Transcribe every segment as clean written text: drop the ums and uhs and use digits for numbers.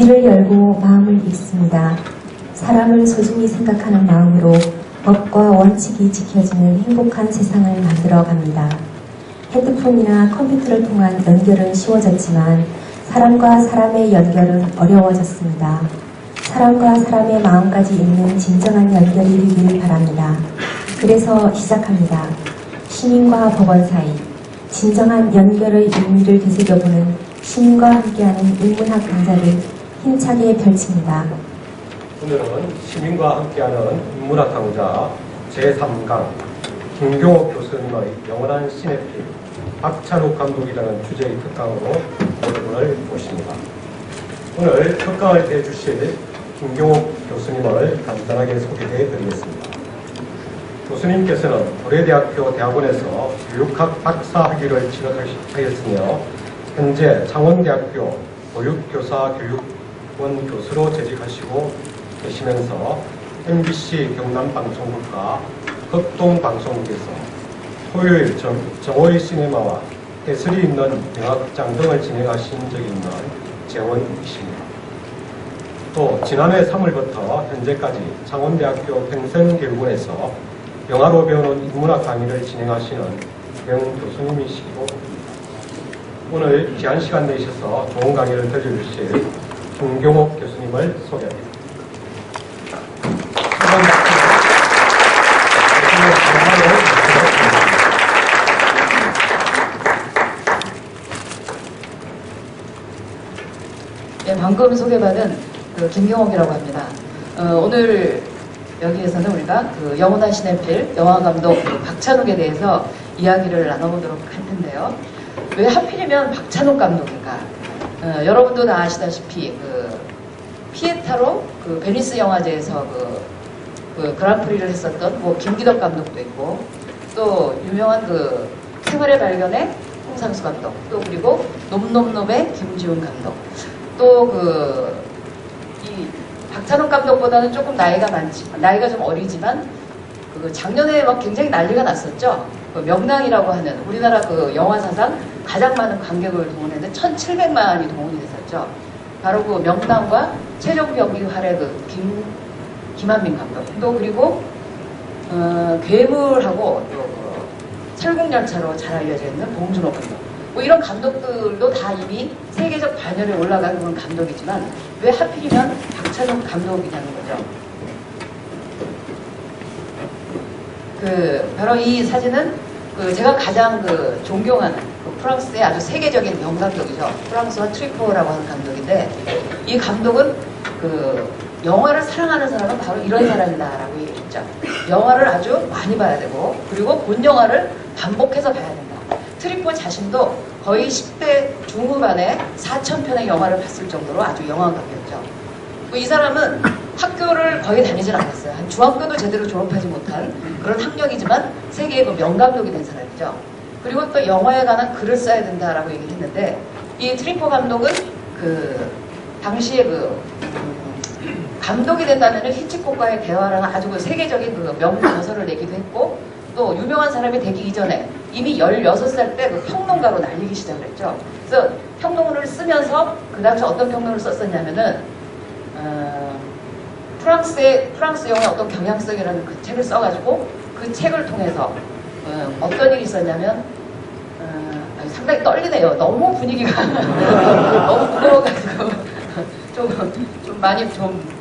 귀를 열고 마음을 읽습니다. 사람을 소중히 생각하는 마음으로 법과 원칙이 지켜지는 행복한 세상을 만들어 갑니다. 핸드폰이나 컴퓨터를 통한 연결은 쉬워졌지만 사람과 사람의 연결은 어려워졌습니다. 사람과 사람의 마음까지 잇는 진정한 연결이 되길 바랍니다. 그래서 시작합니다. 시민과 법원 사이 진정한 연결의 의미를 되새겨보는 시민과 함께하는 인문학 강좌를 힘차게 펼칩니다. 오늘은 시민과 함께하는 인문학 강좌 제3강 김경옥 교수님의 영원한 시네필 박찬욱 감독이라는 주제의 특강으로 여러분을 모십니다. 오늘 특강을 대주실 김경옥 교수님을 간단하게 소개해 드리겠습니다. 교수님께서는 고려대학교 대학원에서 교육학 박사 학위를 취득하였으며 현재 창원대학교 보육교사교육원 교수로 재직하시고 계시면서 MBC 경남방송국과 극동방송국에서 토요일 정오의 시네마와 해설이 있는 영화극장 등을 진행하신 적이 있는 재원이십니다. 또 지난해 3월부터 현재까지 창원대학교 평생교육원에서 영화로 배우는 인문학 강의를 진행하시는 명교수님이시고 오늘 귀한 시간 내셔서 좋은 강의를 들려주실 김경옥 교수님을 소개합니다. 네, 방금 소개받은 김경옥이라고 합니다. 오늘 여기에서는 우리가 영원한 시네필 영화감독 박찬욱에 대해서 이야기를 나눠보도록 할 텐데요. 왜 하필이면 박찬욱 감독인가? 여러분도 다 아시다시피 피에타로 베니스 영화제에서 그랑프리를 했었던 김기덕 감독도 있고 또 유명한 생활의 발견의 홍상수 감독 또 그리고 놈놈놈의 김지훈 감독 또 이 박찬욱 감독보다는 조금 나이가 좀 어리지만 작년에 막 굉장히 난리가 났었죠. 명랑이라고 하는 우리나라 영화 사상 가장 많은 관객을 동원했는데 1,700만이 동원이 됐었죠. 바로 명랑과 최종 병기활의 김한민 감독 또 그리고 괴물하고 또 철국열차로 잘 알려져 있는 봉준호 감독 이런 감독들도 다 이미 세계적 반열에 올라간 그런 감독이지만 왜 하필이면 박찬욱 감독이냐는 거죠. 바로 이 사진은 제가 가장 존경하는 프랑스의 아주 세계적인 명감독이죠. 프랑스와 트리포라고 하는 감독인데 이 감독은 영화를 사랑하는 사람은 바로 이런 사람이다라고 얘기했죠. 영화를 아주 많이 봐야 되고 그리고 본 영화를 반복해서 봐야 된다. 트리포 자신도 거의 10대 중후반에 4,000편의 영화를 봤을 정도로 아주 영화감이었죠. 이 사람은 학교를 거의 다니질 않았어요. 한 중학교도 제대로 졸업하지 못한 그런 학력이지만 세계의 명감독이 된 사람이죠. 그리고 또 영화에 관한 글을 써야 된다라고 얘기를 했는데 이 트리포 감독은 당시에 감독이 된다면 히치콕과의 대화라는 아주 세계적인 명저서를 내기도 했고 또 유명한 사람이 되기 이전에 이미 16살 때 평론가로 날리기 시작을 했죠. 그래서 평론을 쓰면서 그 당시 어떤 평론을 썼었냐면은 프랑스 영화의 어떤 경향성이라는 그 책을 써가지고 그 책을 통해서 어떤 일이 있었냐면 상당히 떨리네요. 너무 분위기가 너무 무거워가지고 좀 많이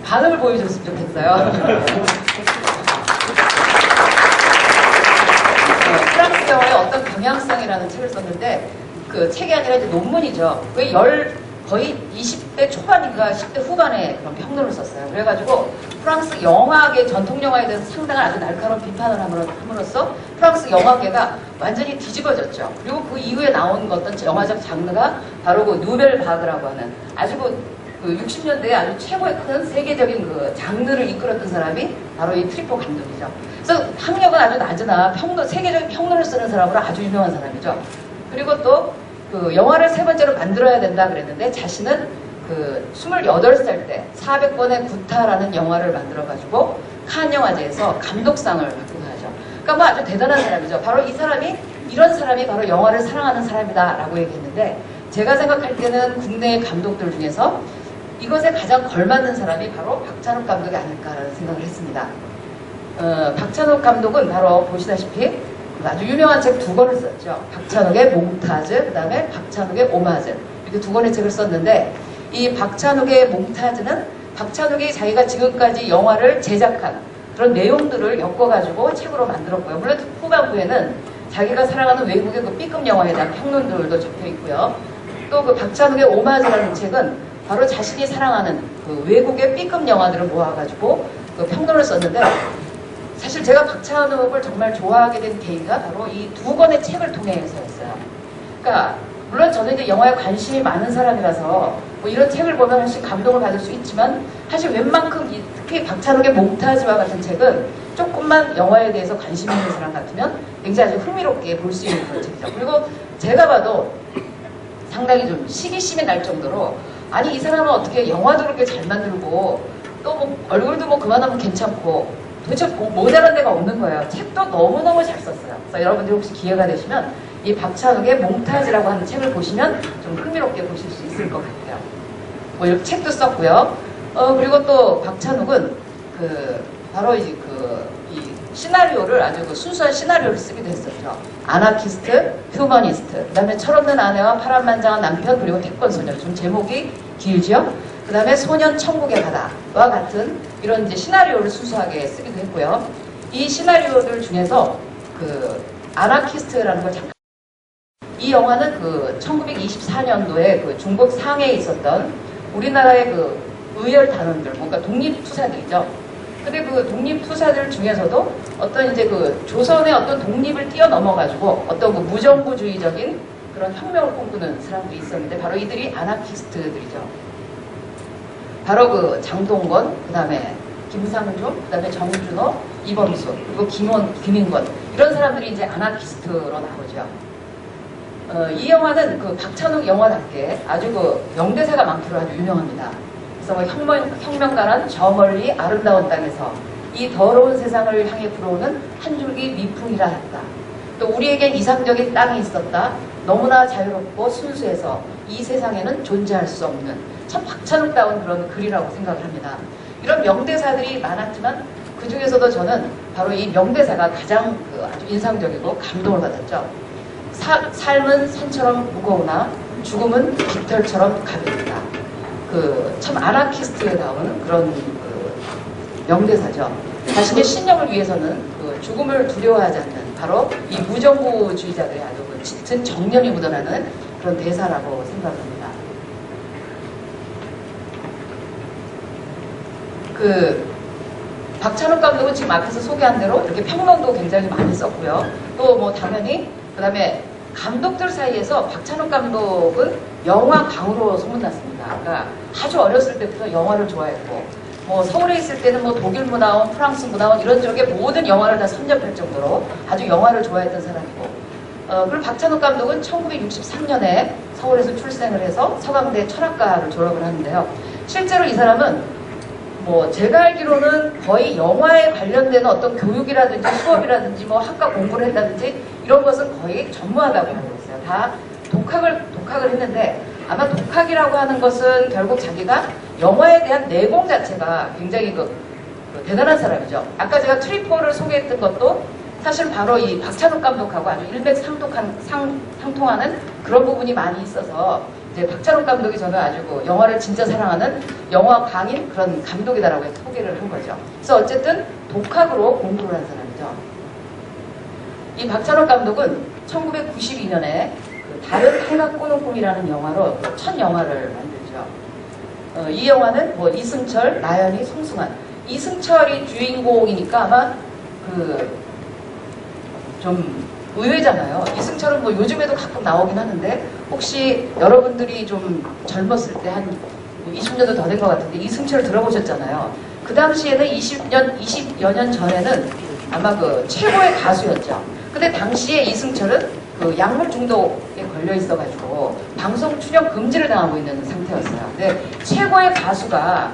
반응을 보여줬으면 좋겠어요. 프랑스 영화의 어떤 경향성이라는 책을 썼는데 그 책이 아니라 이제 논문이죠. 거의 20대 초반인가 10대 후반에 그런 평론을 썼어요. 그래가지고 프랑스 영화계 전통 영화에 대해서 상당한 아주 날카로운 비판을 함으로써 프랑스 영화계가 완전히 뒤집어졌죠. 그리고 그 이후에 나온 어떤 영화적 장르가 바로 누벨 바그라고 하는 아주 60년대에 아주 최고의 큰 세계적인 장르를 이끌었던 사람이 바로 이 트리포 감독이죠. 그래서 학력은 아주 낮으나 세계적인 평론을 쓰는 사람으로 아주 유명한 사람이죠. 그리고 또 영화를 세 번째로 만들어야 된다 그랬는데 자신은 28살 때 400번의 구타라는 영화를 만들어가지고 칸 영화제에서 감독상을 받고 가죠. 그러니까 아주 대단한 사람이죠. 바로 이런 사람이 바로 영화를 사랑하는 사람이다라고 얘기했는데 제가 생각할 때는 국내 감독들 중에서 이것에 가장 걸맞는 사람이 바로 박찬욱 감독이 아닐까라는 생각을 했습니다. 박찬욱 감독은 바로 보시다시피 아주 유명한 책 두 권을 썼죠. 박찬욱의 몽타즈, 그 다음에 박찬욱의 오마즈, 이렇게 두 권의 책을 썼는데, 이 박찬욱의 몽타즈는 박찬욱이 자기가 지금까지 영화를 제작한 그런 내용들을 엮어가지고 책으로 만들었고요. 물론 후반부에는 자기가 사랑하는 외국의 그 B급 영화에 대한 평론들도 적혀 있고요. 또 그 박찬욱의 오마즈라는 책은 바로 자신이 사랑하는 그 외국의 B급 영화들을 모아가지고 그 평론을 썼는데, 사실 제가 박찬욱을 정말 좋아하게 된 계기가 바로 이 두 권의 책을 통해서였어요. 그러니까 물론 저는 이제 영화에 관심이 많은 사람이라서 뭐 이런 책을 보면 사실 감동을 받을 수 있지만, 사실 웬만큼 특히 박찬욱의 몽타즈와 같은 책은 조금만 영화에 대해서 관심 있는 사람 같으면 굉장히 아주 흥미롭게 볼 수 있는 그런 책이죠. 그리고 제가 봐도 상당히 좀 시기심이 날 정도로, 아니 이 사람은 어떻게 영화도 그렇게 잘 만들고 또 뭐 얼굴도 뭐 그만하면 괜찮고 도대체 모자란 데가 없는 거예요. 책도 너무너무 잘 썼어요. 그래서 여러분들이 혹시 기회가 되시면 이 박찬욱의 몽타즈라고 하는 책을 보시면 좀 흥미롭게 보실 수 있을 것 같아요. 뭐 이렇게 책도 썼고요. 그리고 또 박찬욱은 바로 이 시나리오를 아주 순수한 시나리오를 쓰기도 했었죠. 아나키스트, 휴머니스트, 그 다음에 철없는 아내와 파란만장한 남편, 그리고 태권소녀. 좀 제목이 길죠? 그 다음에 소년 천국의 바다와 같은 이런 이제 시나리오를 순수하게 쓰기도 했고요. 이 시나리오들 중에서 아나키스트라는 걸 잠깐, 이 영화는 1924년도에 중국 상해에 있었던 우리나라의 의열 단원들, 뭔가 독립투사들이죠. 근데 그 독립투사들 중에서도 어떤 이제 조선의 어떤 독립을 뛰어넘어가지고 어떤 무정부주의적인 그런 혁명을 꿈꾸는 사람들이 있었는데, 바로 이들이 아나키스트들이죠. 바로 장동건, 그 다음에 김상중, 그 다음에 정준호, 이범수, 그리고 김인권, 이런 사람들이 이제 아나키스트로 나오죠. 이 영화는 박찬욱 영화답게 아주 명대사가 많기로 아주 유명합니다. 그래서 혁명가란 저 멀리 아름다운 땅에서 이 더러운 세상을 향해 불어오는 한 줄기 미풍이라 했다. 또 우리에겐 이상적인 땅이 있었다. 너무나 자유롭고 순수해서 이 세상에는 존재할 수 없는, 참 박찬욱다운 그런 글이라고 생각을 합니다. 이런 명대사들이 많았지만 그 중에서도 저는 바로 이 명대사가 가장 아주 인상적이고 감동을 받았죠. 삶은 산처럼 무거우나 죽음은 깃털처럼 가볍다. 참 아나키스트다운 그런 명대사죠. 자신의 신념을 위해서는 죽음을 두려워하지 않는, 바로 이 무정부주의자들의 아주 짙은 정념이 묻어나는 그런 대사라고 생각합니다. 박찬욱 감독은 지금 앞에서 소개한 대로 이렇게 평론도 굉장히 많이 썼고요. 또 뭐 당연히 그 다음에 감독들 사이에서 박찬욱 감독은 영화광으로 소문났습니다. 그러니까 아주 어렸을 때부터 영화를 좋아했고, 뭐 서울에 있을 때는 뭐 독일 문화원, 프랑스 문화원 이런 쪽의 모든 영화를 다 섭렵할 정도로 아주 영화를 좋아했던 사람이고, 그리고 박찬욱 감독은 1963년에 서울에서 출생을 해서 서강대 철학과를 졸업을 하는데요. 실제로 이 사람은 뭐 제가 알기로는 거의 영화에 관련된 어떤 교육이라든지 수업이라든지 뭐 학과 공부를 했다든지 이런 것은 거의 전무하다고 알고 있어요. 다 독학을 했는데, 아마 독학이라고 하는 것은 결국 자기가 영화에 대한 내공 자체가 굉장히 대단한 사람이죠. 아까 제가 트리포를 소개했던 것도 사실 바로 이 박찬욱 감독하고 아주 일맥상통하는 그런 부분이 많이 있어서, 이제 박찬욱 감독이 저는 아주 영화를 진짜 사랑하는 영화광인 그런 감독이다라고 소개를 한 거죠. 그래서 어쨌든 독학으로 공부를 한 사람이죠. 이 박찬욱 감독은 1992년에 다른 해가 꾸는 꿈이라는 영화로 첫 영화를 만들죠. 이 영화는 뭐 이승철, 나연희, 송승환, 이승철이 주인공이니까 아마 좀 의외잖아요. 이승철은 뭐 요즘에도 가끔 나오긴 하는데, 혹시 여러분들이 좀 젊었을 때 한 20년도 더 된 것 같은데 이승철 들어보셨잖아요. 그 당시에는 20여 년 전에는 아마 최고의 가수였죠. 근데 당시에 이승철은 약물 중독에 걸려 있어가지고 방송 출연 금지를 당하고 있는 상태였어요. 근데 최고의 가수가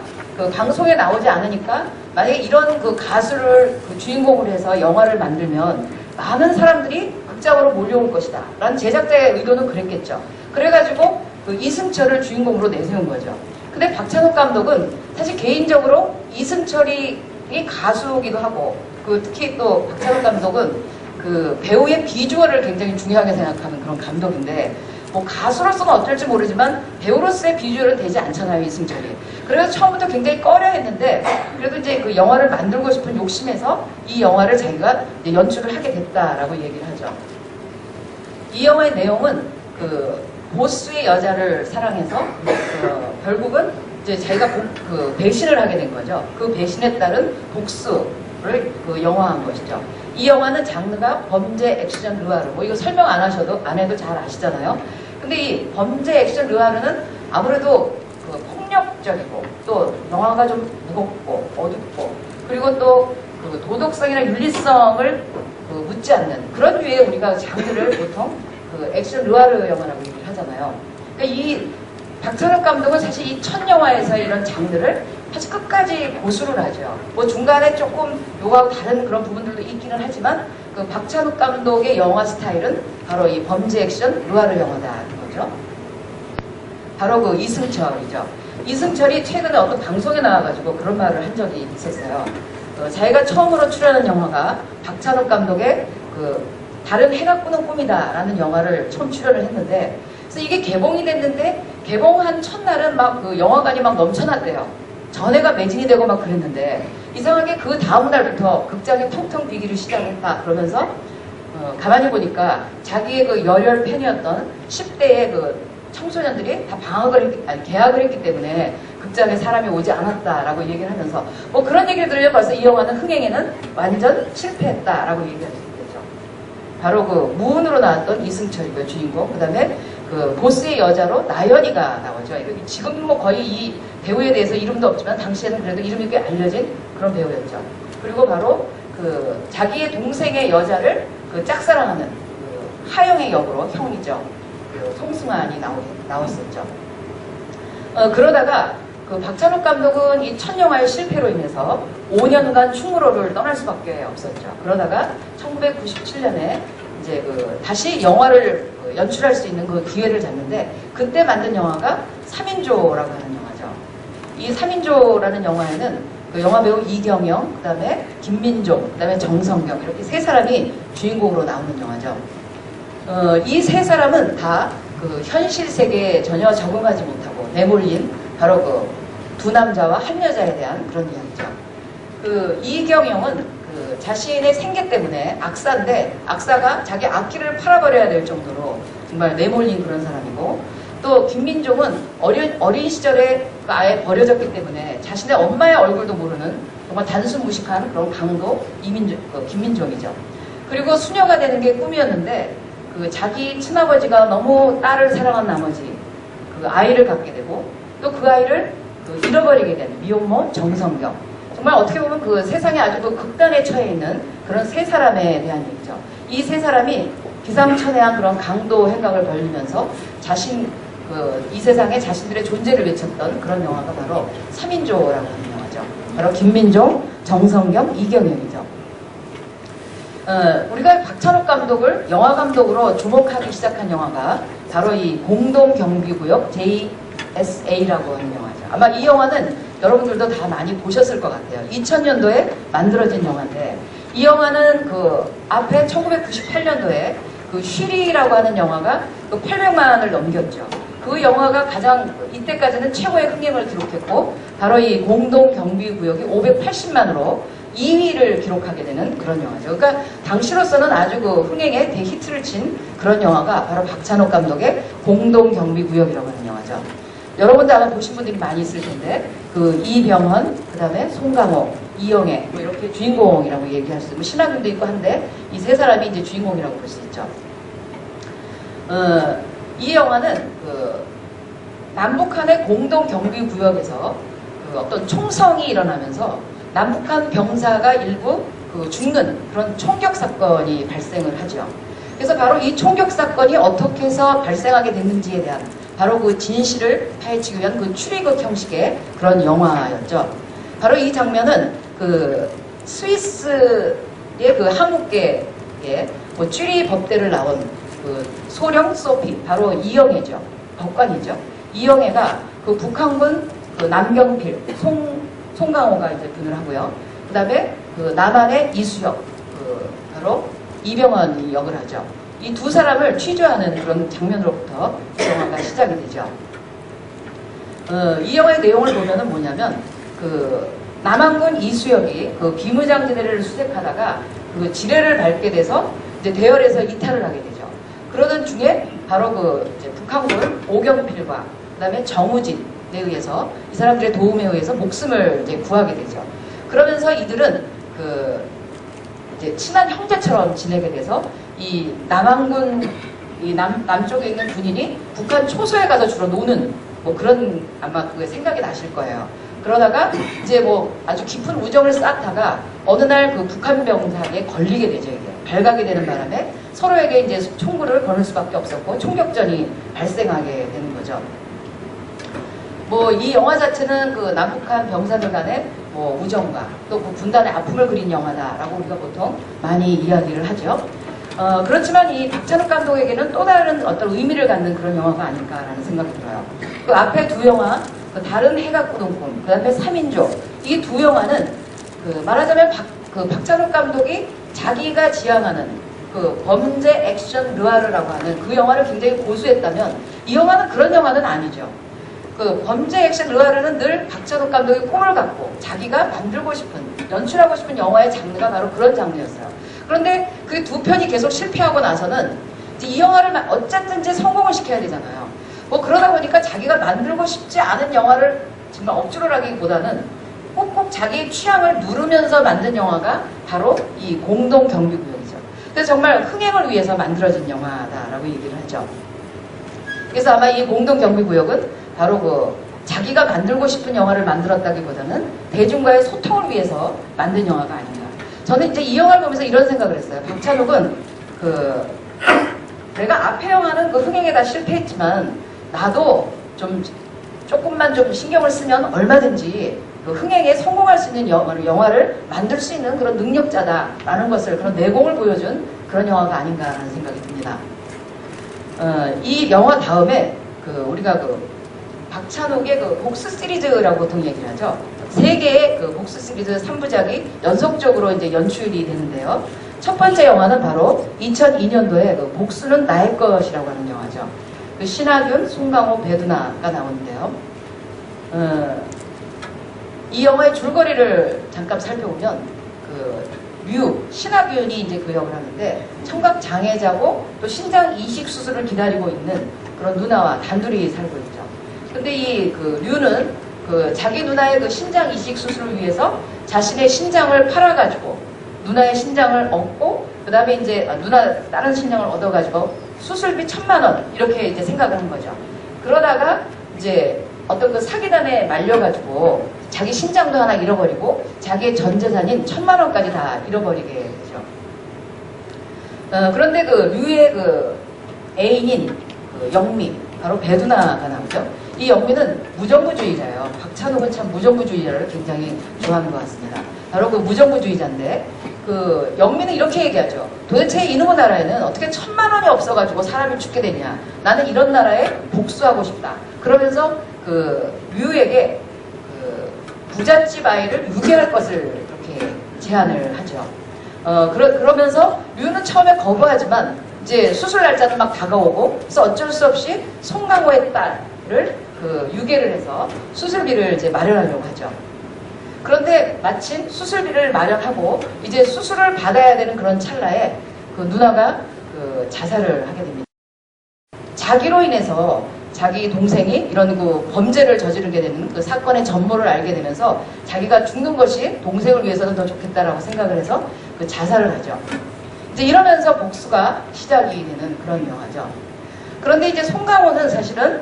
방송에 나오지 않으니까, 만약에 이런 가수를 주인공으로 해서 영화를 만들면 많은 사람들이 극장으로 몰려올 것이다 라는 제작자의 의도는 그랬겠죠. 그래가지고 이승철을 주인공으로 내세운 거죠. 근데 박찬욱 감독은 사실 개인적으로 이승철이 가수이기도 하고, 특히 또 박찬욱 감독은 그 배우의 비주얼을 굉장히 중요하게 생각하는 그런 감독인데, 뭐 가수로서는 어떨지 모르지만 배우로서의 비주얼은 되지 않잖아요, 이승철이. 그래서 처음부터 굉장히 꺼려했는데, 그래도 이제 그 영화를 만들고 싶은 욕심에서 이 영화를 자기가 이제 연출을 하게 됐다라고 얘기를 하죠. 이 영화의 내용은 그 보스의 여자를 사랑해서 결국은 이제 자기가 배신을 하게 된 거죠. 그 배신에 따른 복수를 영화한 것이죠. 이 영화는 장르가 범죄 액션 르와르. 뭐 이거 설명 안 해도 잘 아시잖아요. 근데 이 범죄 액션 르와르는 아무래도 폭력적이고, 또 영화가 좀 무겁고 어둡고, 그리고 또 도덕성이나 윤리성을 묻지 않는 그런 류의 우리가 장르를 보통 액션 르와르 영화라고 얘기를 하잖아요. 그러니까 이 박찬욱 감독은 사실 이 첫 영화에서 이런 장르를 사실 끝까지 고수를 하죠. 뭐 중간에 조금 요거하고 다른 그런 부분들도 있기는 하지만 그 박찬욱 감독의 영화 스타일은 바로 이 범죄 액션 르와르 영화다는 거죠. 바로 그 이승철이죠. 이승철이 최근에 어떤 방송에 나와가지고 그런 말을 한 적이 있었어요. 자기가 처음으로 출연한 영화가 박찬욱 감독의 다른 해가 꾸는 꿈이다 라는 영화를 처음 출연을 했는데, 그래서 이게 개봉이 됐는데 개봉한 첫날은 막 영화관이 막 넘쳐났대요. 전해가 매진이 되고 막 그랬는데, 이상하게 그 다음날부터 극장이 텅텅 비기를 시작했다 그러면서 가만히 보니까 자기의 열혈 팬이었던 10대의 청소년들이 다 개학을 했기 때문에 극장에 사람이 오지 않았다라고 얘기를 하면서, 뭐 그런 얘기를 들으면 벌써 이 영화는 흥행에는 완전 실패했다라고 얘기할 수 있겠죠. 바로 무운으로 나왔던 이승철이고요, 주인공. 그 다음에 보스의 여자로 나연이가 나오죠. 지금 뭐 거의 이 배우에 대해서 이름도 없지만 당시에는 그래도 이름이 꽤 알려진 그런 배우였죠. 그리고 바로 자기의 동생의 여자를 짝사랑하는 하영의 역으로 형이죠. 송승환이 나왔었죠. 그러다가 박찬욱 감독은 이 첫 영화의 실패로 인해서 5년간 충무로를 떠날 수밖에 없었죠. 그러다가 1997년에 이제 다시 영화를 연출할 수 있는 그 기회를 잡는데, 그때 만든 영화가 3인조라고 하는 영화죠. 이 3인조라는 영화에는 영화 배우 이경영, 그 다음에 김민종, 그 다음에 정성경, 이렇게 세 사람이 주인공으로 나오는 영화죠. 이 세 사람은 다 현실 세계에 전혀 적응하지 못하고 내몰린 바로 두 남자와 한 여자에 대한 그런 이야기죠. 이경영은 자신의 생계 때문에 악사인데, 악사가 자기 악기를 팔아버려야 될 정도로 정말 내몰린 그런 사람이고, 또 김민종은 어린 시절에 아예 버려졌기 때문에 자신의 엄마의 얼굴도 모르는 정말 단순 무식한 그런 강도 김민종이죠. 그리고 수녀가 되는 게 꿈이었는데, 자기 친아버지가 너무 딸을 사랑한 나머지 아이를 갖게 되고, 또 그 아이를 잃어버리게 된 미혼모 정성경. 정말 어떻게 보면 세상에 아주 극단에 처해 있는 그런 세 사람에 대한 얘기죠. 이 세 사람이 기상천외한 그런 강도 행각을 벌이면서 이 세상에 자신들의 존재를 외쳤던 그런 영화가 바로 3인조라고 하는 영화죠. 바로 김민종, 정성경, 이경영이죠. 우리가 박찬욱 감독을 영화 감독으로 주목하기 시작한 영화가 바로 이 공동경비구역 JSA라고 하는 영화죠. 아마 이 영화는 여러분들도 다 많이 보셨을 것 같아요. 2000년도에 만들어진 영화인데, 이 영화는 앞에 1998년도에 쉬리라고 하는 영화가 800만을 넘겼죠. 그 영화가 이때까지는 최고의 흥행을 기록했고, 바로 이 공동경비구역이 580만으로 2위를 기록하게 되는 그런 영화죠. 그러니까 당시로서는 아주 흥행에 대히트를 친 그런 영화가 바로 박찬욱 감독의 공동경비구역이라고 하는 영화죠. 여러분들 아마 보신 분들이 많이 있을 텐데, 이병헌, 그 다음에 송강호, 이영애, 뭐 이렇게 주인공이라고 얘기할 수 있고, 신하균도 있고 한데, 이 세 사람이 이제 주인공이라고 볼 수 있죠. 이 영화는 남북한의 공동경비구역에서 어떤 총성이 일어나면서 남북한 병사가 일부 죽는 그런 총격 사건이 발생을 하죠. 그래서 바로 이 총격 사건이 어떻게 해서 발생하게 됐는지에 대한 바로 진실을 파헤치기 위한 추리극 형식의 그런 영화였죠. 바로 이 장면은 스위스의 한국계의 추리 법대를 나온 소령 소피, 바로 이영애죠. 법관이죠. 이영애가 북한군 그 남경필, 송강호가 이제 분을 하고요. 그 다음에 그 남한의 이수혁, 바로 이병헌이 역을 하죠. 이 두 사람을 취조하는 그런 장면으로부터 이 영화가 시작이 되죠. 이 영화의 내용을 보면은 뭐냐면, 그 남한군 이수혁이 그 비무장지대를 수색하다가 그 지뢰를 밟게 돼서 이제 대열에서 이탈을 하게 되죠. 그러던 중에 바로 그 이제 북한군 오경필과 그다음에 정우진에 의해서 이 사람들의 도움에 의해서 목숨을 이제 구하게 되죠. 그러면서 이들은 그 이제 친한 형제처럼 지내게 돼서 이 남한군 이 남쪽에 있는 군인이 북한 초소에 가서 주로 노는 뭐 그런 아마 그게 생각이 나실 거예요. 그러다가 이제 뭐 아주 깊은 우정을 쌓다가 어느 날 그 북한 병사에 걸리게 되죠. 이게 발각이 되는 바람에 서로에게 이제 총구를 거는 수밖에 없었고 총격전이 발생하게 되는 거죠. 뭐 이 영화 자체는 그 남북한 병사들 간의 뭐 우정과 또 그 분단의 아픔을 그린 영화다라고 우리가 보통 많이 이야기를 하죠. 그렇지만 이 박찬욱 감독에게는 또 다른 어떤 의미를 갖는 그런 영화가 아닐까라는 생각이 들어요. 그 앞에 두 영화, 그 다른 해각구동 꿈, 그 앞에 3인조, 이 두 영화는 그 말하자면 박찬욱 감독이 자기가 지향하는 그 범죄 액션 르와르라고 하는 그 영화를 굉장히 고수했다면 이 영화는 그런 영화는 아니죠. 그 범죄 액션 르와르는 늘 박찬욱 감독의 꿈을 갖고 자기가 만들고 싶은, 연출하고 싶은 영화의 장르가 바로 그런 장르였어요. 그런데 그 두 편이 계속 실패하고 나서는 이 영화를 어쨌든지 성공을 시켜야 되잖아요. 뭐 그러다 보니까 자기가 만들고 싶지 않은 영화를 정말 억지로 하기보다는 꼭꼭 자기의 취향을 누르면서 만든 영화가 바로 이 공동경비구역이죠. 그래서 정말 흥행을 위해서 만들어진 영화다라고 얘기를 하죠. 그래서 아마 이 공동경비구역은 바로 그 자기가 만들고 싶은 영화를 만들었다기보다는 대중과의 소통을 위해서 만든 영화가 아닌가. 저는 이제 이 영화를 보면서 이런 생각을 했어요. 박찬욱은 내가 앞에 영화는 그 흥행에 다 실패했지만 나도 조금만 좀 신경을 쓰면 얼마든지 그 흥행에 성공할 수 있는 영화를 만들 수 있는 그런 능력자다라는 것을, 그런 내공을 보여준 그런 영화가 아닌가라는 생각이 듭니다. 이 영화 다음에 우리가 박찬욱의 복수 시리즈라고 보통 얘기를 하죠. 3개의 복수 시리즈 3부작이 연속적으로 이제 연출이 되는데요. 첫 번째 영화는 바로 2002년도에 복수는 나의 것이라고 하는 영화죠. 신하균, 송강호, 배두나가 나오는데요. 이 영화의 줄거리를 잠깐 살펴보면 신하균이 이제 그 역을 하는데 청각 장애자고 또 신장 이식 수술을 기다리고 있는 그런 누나와 단둘이 살고 있죠. 근데 이 류는 자기 누나의 그 신장 이식 수술을 위해서 자신의 신장을 팔아가지고 누나의 신장을 얻고 그 다음에 이제 누나 다른 신장을 얻어가지고 수술비 1,000만 원 이렇게 이제 생각을 한 거죠. 그러다가 이제 어떤 그 사기단에 말려가지고 자기 신장도 하나 잃어버리고 자기의 전 재산인 1,000만 원까지 다 잃어버리게 되죠. 그런데 류의 애인인 영미, 바로 배두나가 나오죠. 이 영미는 무정부주의자예요. 박찬욱은 참 무정부주의자를 굉장히 좋아하는 것 같습니다. 바로 무정부주의자인데 영미는 이렇게 얘기하죠. 도대체 이놈의 나라에는 어떻게 1,000만 원이 없어가지고 사람이 죽게 되냐. 나는 이런 나라에 복수하고 싶다. 그러면서 류에게 부잣집 아이를 유괴할 것을 그렇게 제안을 하죠. 그러면서 류는 처음에 거부하지만 이제 수술 날짜는 막 다가오고 그래서 어쩔 수 없이 송강호의 딸을 유괴를 해서 수술비를 이제 마련하려고 하죠. 그런데 마침 수술비를 마련하고 이제 수술을 받아야 되는 그런 찰나에 누나가 자살을 하게 됩니다. 자기로 인해서 자기 동생이 이런 범죄를 저지르게 되는 그 사건의 전모를 알게 되면서 자기가 죽는 것이 동생을 위해서는 더 좋겠다라고 생각을 해서 자살을 하죠. 이제 이러면서 복수가 시작이 되는 그런 영화죠. 그런데 이제 송강호는 사실은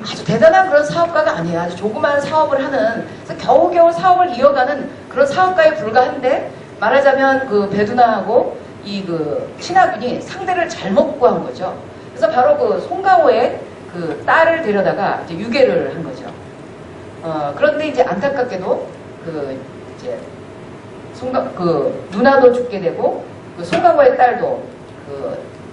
아주 대단한 그런 사업가가 아니에요. 아주 조그마한 사업을 하는, 그래서 겨우겨우 사업을 이어가는 그런 사업가에 불과한데, 말하자면 배두나하고 신하균이 상대를 잘못 구한 거죠. 그래서 바로 송강호의 딸을 데려다가 이제 유괴를 한 거죠. 그런데 이제 안타깝게도 누나도 죽게 되고, 송강호의 딸도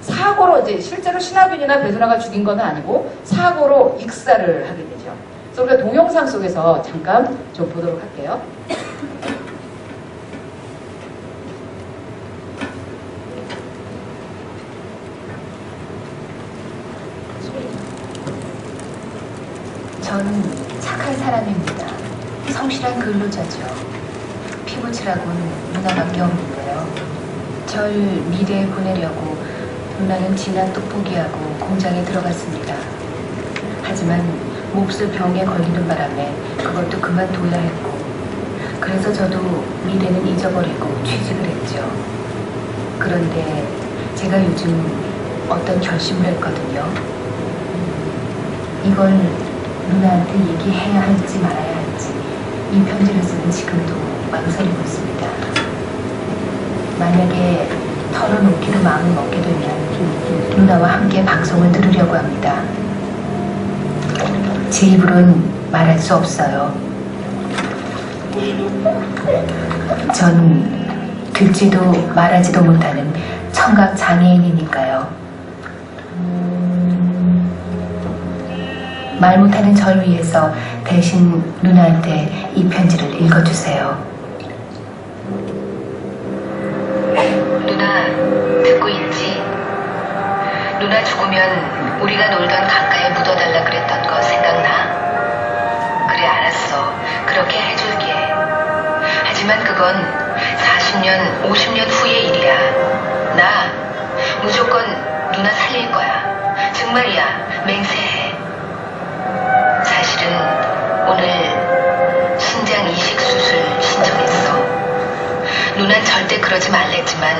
사고로 이제 실제로 신하균이나 배두나가 죽인 건 아니고 사고로 익사를 하게 되죠. 그래서 우리가 동영상 속에서 잠깐 좀 보도록 할게요. 전 착한 사람입니다. 성실한 근로자죠. 피부칠하고는 누나밖에 없는데요. 절 미래에 보내려고 누나는 진한 떡볶이하고 공장에 들어갔습니다. 하지만 몹쓸 병에 걸리는 바람에 그것도 그만둬야 했고, 그래서 저도 미래는 잊어버리고 취직을 했죠. 그런데 제가 요즘 어떤 결심을 했거든요. 이걸 누나한테 얘기해야 할지 말아야 할지 이 편지를 쓰는 지금도 망설이고 있습니다. 만약에 털어놓기로 마음을 먹게 되면 누나와 함께 방송을 들으려고 합니다. 제 입으로는 말할 수 없어요. 전 듣지도 말하지도 못하는 청각 장애인이니까요. 말 못하는 절 위해서 대신 누나한테 이 편지를 읽어주세요. 누나, 듣고 있지? 누나 죽으면 우리가 놀던 강가에 묻어달라 그랬던 거 생각나? 그래, 알았어. 그렇게 해줄게. 하지만 그건 40년, 50년 후의 일이야. 나 무조건 누나 살릴 거야. 정말이야. 맹세해. 사실은 오늘 신장 이식 수술 신청했어. 누난 절대 그러지 말랬지만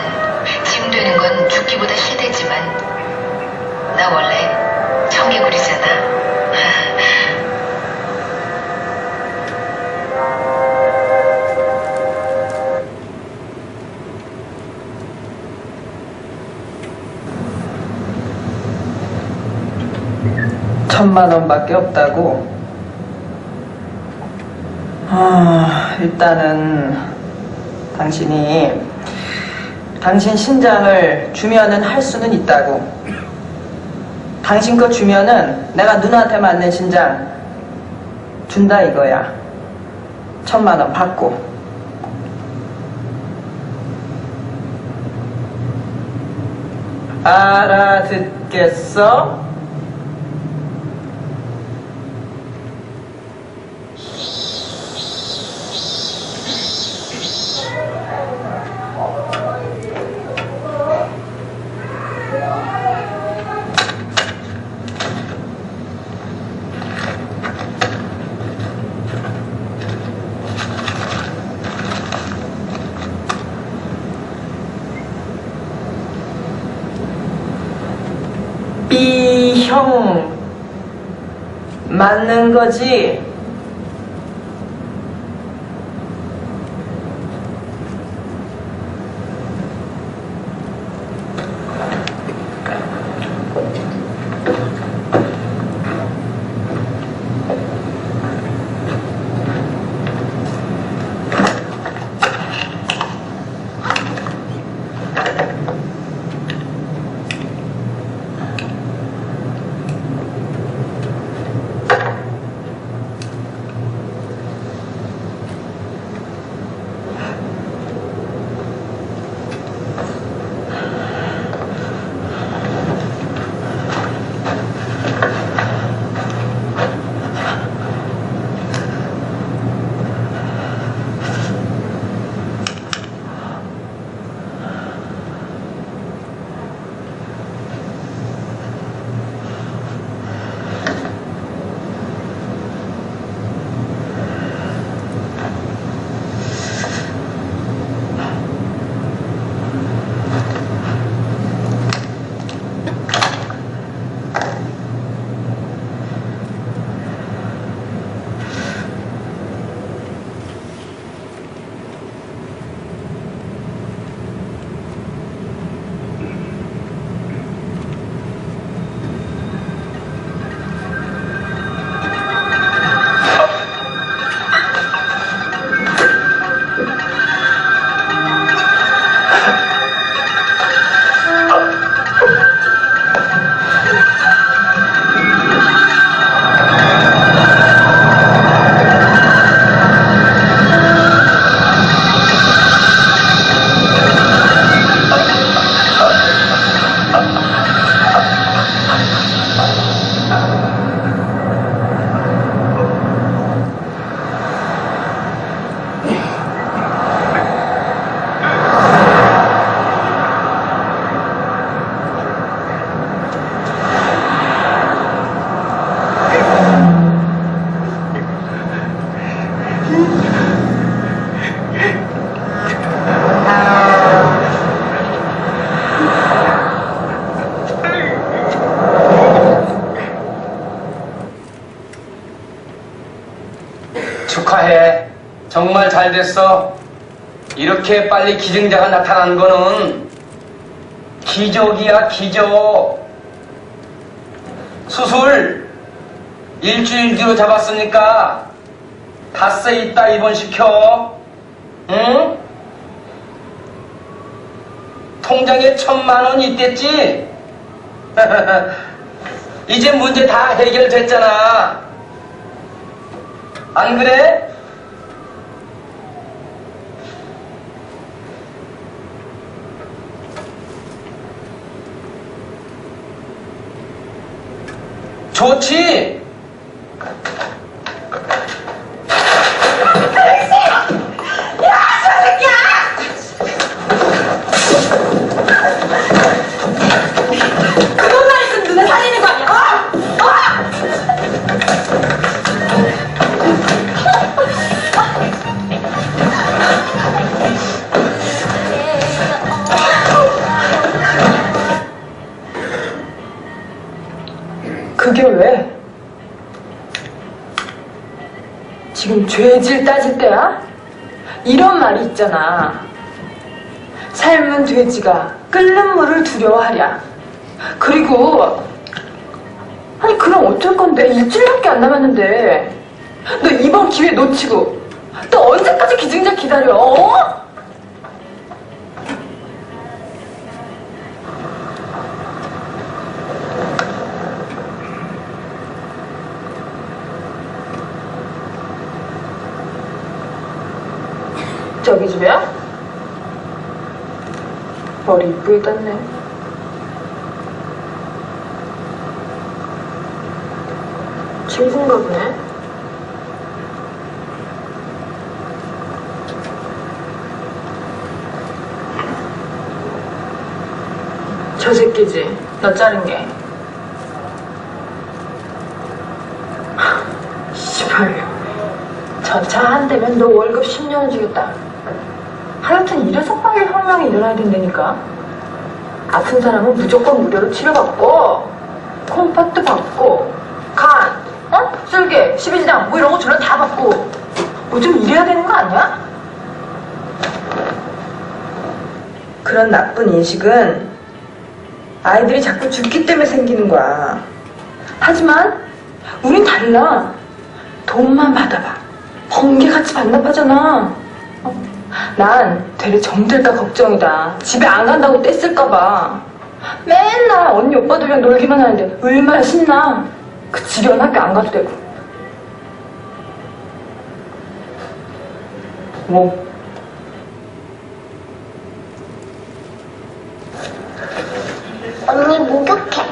지금 되는 건 죽기보다 싫대지만 나 원래 청개구리잖아. 천만 원밖에 없다고? 일단은 당신이 당신 신장을 주면은 할 수는 있다고. 당신 거 주면은 내가 누나한테 맞는 신장 준다 이거야. 1,000만 원 받고. 알아듣겠어? B형 맞는 거지? 잘 됐어. 이렇게 빨리 기증자가 나타난 거는 기적이야, 기적. 수술 일주일 뒤로 잡았으니까 닷새 있다 입원시켜. 응? 통장에 1,000만 원 있댔지? 이제 문제 다 해결됐잖아. 안 그래? 좋지? 그것만 있으면 눈에 살리는 거 아니야? 그게 왜? 지금 죄질 따질 때야? 이런 말이 있잖아. 삶은 돼지가 끓는 물을 두려워하랴. 그리고 아니 그럼 어쩔 건데 일주일밖에 안 남았는데 너 이번 기회 놓치고 또 언제까지 기증자 기다려? 어? 저기 집이야? 머리 이쁘게 땄네. 친구인가 보네. 저 새끼지. 너 자른 게. 씨발. 저 차 한 대면 너 월급 10년은 주겠다. 하여튼 이래서 빨리 혁명이 일어나야 된다니까. 아픈 사람은 무조건 무료로 치료받고 콩팥도 받고 간, 쓸개, 십이지장 뭐 이런 거 저런 다 받고 뭐 좀 이래야 되는 거 아니야? 그런 나쁜 인식은 아이들이 자꾸 죽기 때문에 생기는 거야. 하지만 우린 달라. 돈만 받아봐. 번개같이 반납하잖아. 난 되레 정들까 걱정이다. 집에 안 간다고 떼쓸까봐. 맨날 언니 오빠들이랑 놀기만 하는데 얼마나 신나. 그 지겨운 학교 안 가도 되고. 뭐? 언니 목욕해.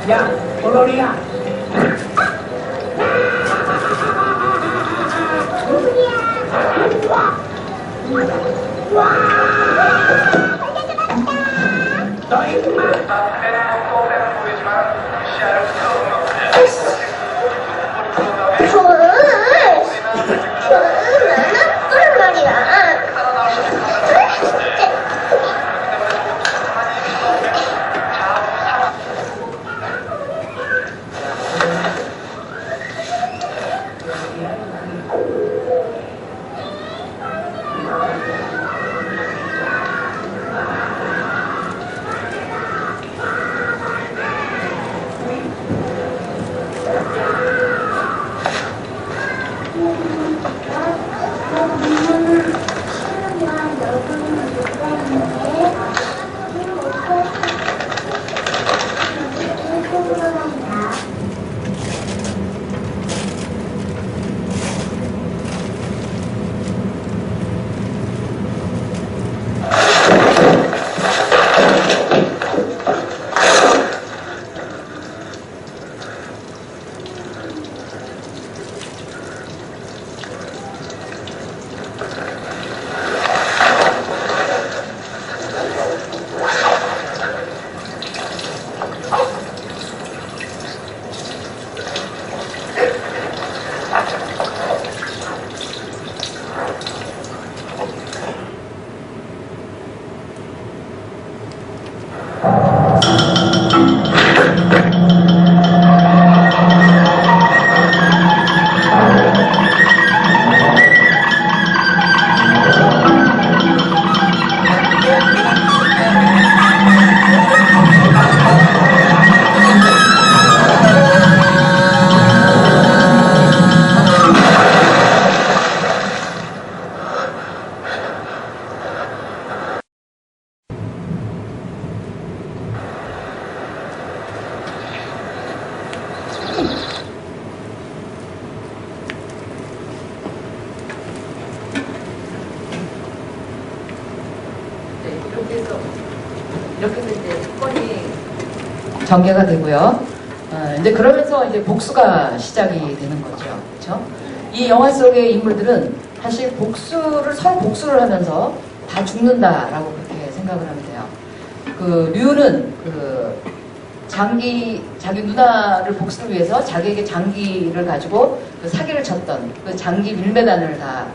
야, 볼로리야. 안 말이야. 이렇게 해서 이제 사건이 전개가 되고요. 이제 그러면서 이제 복수가 시작이 되는 거죠. 그렇죠? 이 영화 속의 인물들은 사실 서로 복수를 하면서 다 죽는다라고 그렇게 생각을 하면 돼요. 그 류는 자기 누나를 복수를 위해서 자기에게 장기를 가지고 그 사기를 쳤던 그 장기 밀매단을 다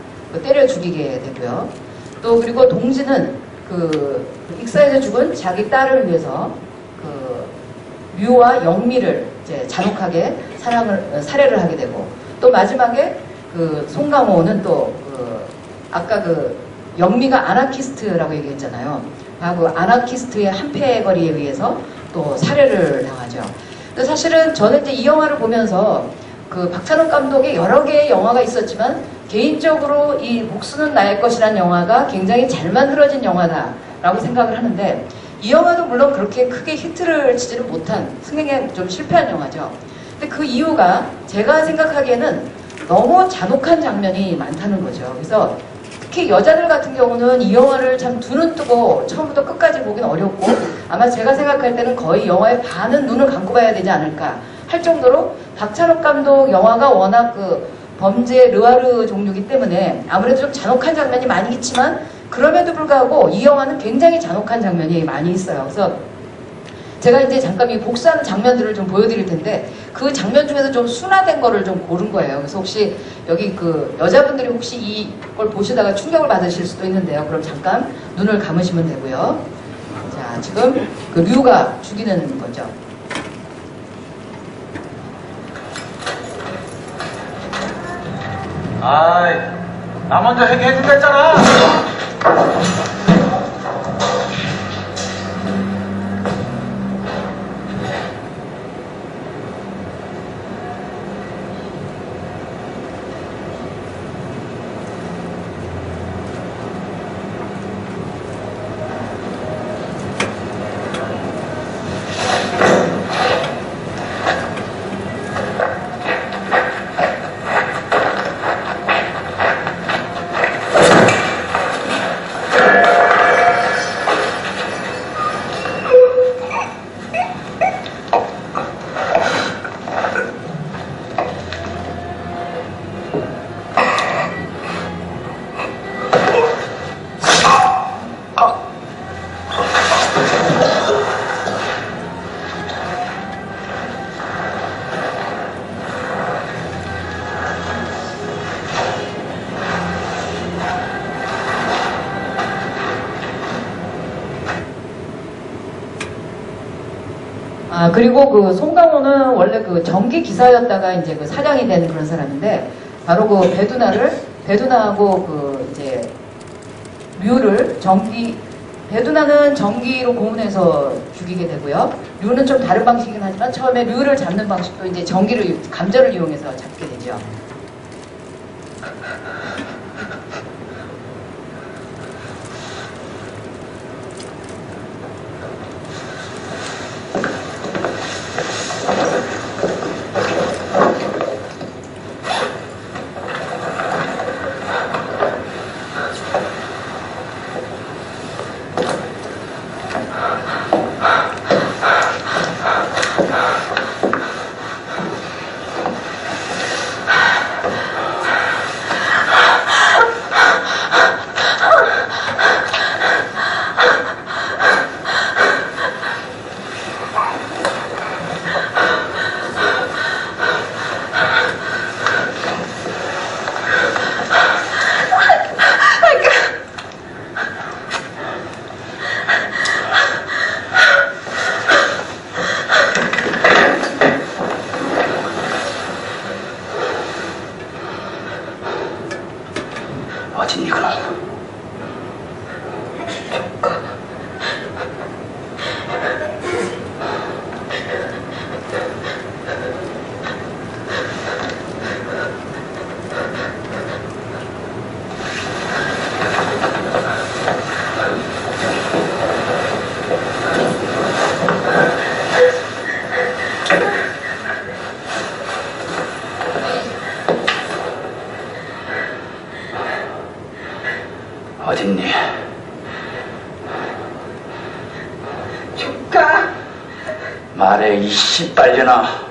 때려 죽이게 되고요. 또 그리고 동진은 그 익사에서 죽은 자기 딸을 위해서 그 류와 영미를 이제 잔혹하게 살해를 하게 되고, 또 마지막에 그 송강호는 아까 그 영미가 아나키스트라고 얘기했잖아요. 그 아나키스트의 한패거리에 의해서 또 살해를 당하죠. 근데 사실은 저는 이제 이 영화를 보면서 그 박찬욱 감독의 여러 개의 영화가 있었지만 개인적으로 이 복수는 나의 것이라는 영화가 굉장히 잘 만들어진 영화다라고 생각을 하는데, 이 영화도 물론 그렇게 크게 히트를 치지는 못한, 승행에 좀 실패한 영화죠. 근데 그 이유가 제가 생각하기에는 너무 잔혹한 장면이 많다는 거죠. 그래서 특히 여자들 같은 경우는 이 영화를 참 두 눈 뜨고 처음부터 끝까지 보기는 어렵고, 아마 제가 생각할 때는 거의 영화의 반은 눈을 감고 봐야 되지 않을까 할 정도로 박찬욱 감독 영화가 워낙 그 범죄 르와르 종류이기 때문에 아무래도 좀 잔혹한 장면이 많이 있지만, 그럼에도 불구하고 이 영화는 굉장히 잔혹한 장면이 많이 있어요. 그래서 제가 이제 잠깐 이 복수하는 장면들을 좀 보여드릴 텐데, 그 장면 중에서 좀 순화된 거를 좀 고른 거예요. 그래서 혹시 여기 그 여자분들이 혹시 이걸 보시다가 충격을 받으실 수도 있는데요. 그럼 잠깐 눈을 감으시면 되고요. 자, 지금 그 류가 죽이는 거죠. 아이, 나 먼저 해결해준다 했잖아. 그리고 그 송강호는 원래 그 전기 기사였다가 이제 그 사장이 된 그런 사람인데, 바로 그 배두나하고 그 이제 류를 배두나는 전기로 고문해서 죽이게 되고요. 류는 좀 다른 방식이긴 하지만 처음에 류를 잡는 방식도 이제 감전을 이용해서 잡게 되죠. 어딨니 그럼? 어딨니? 말해 이 씨발려나.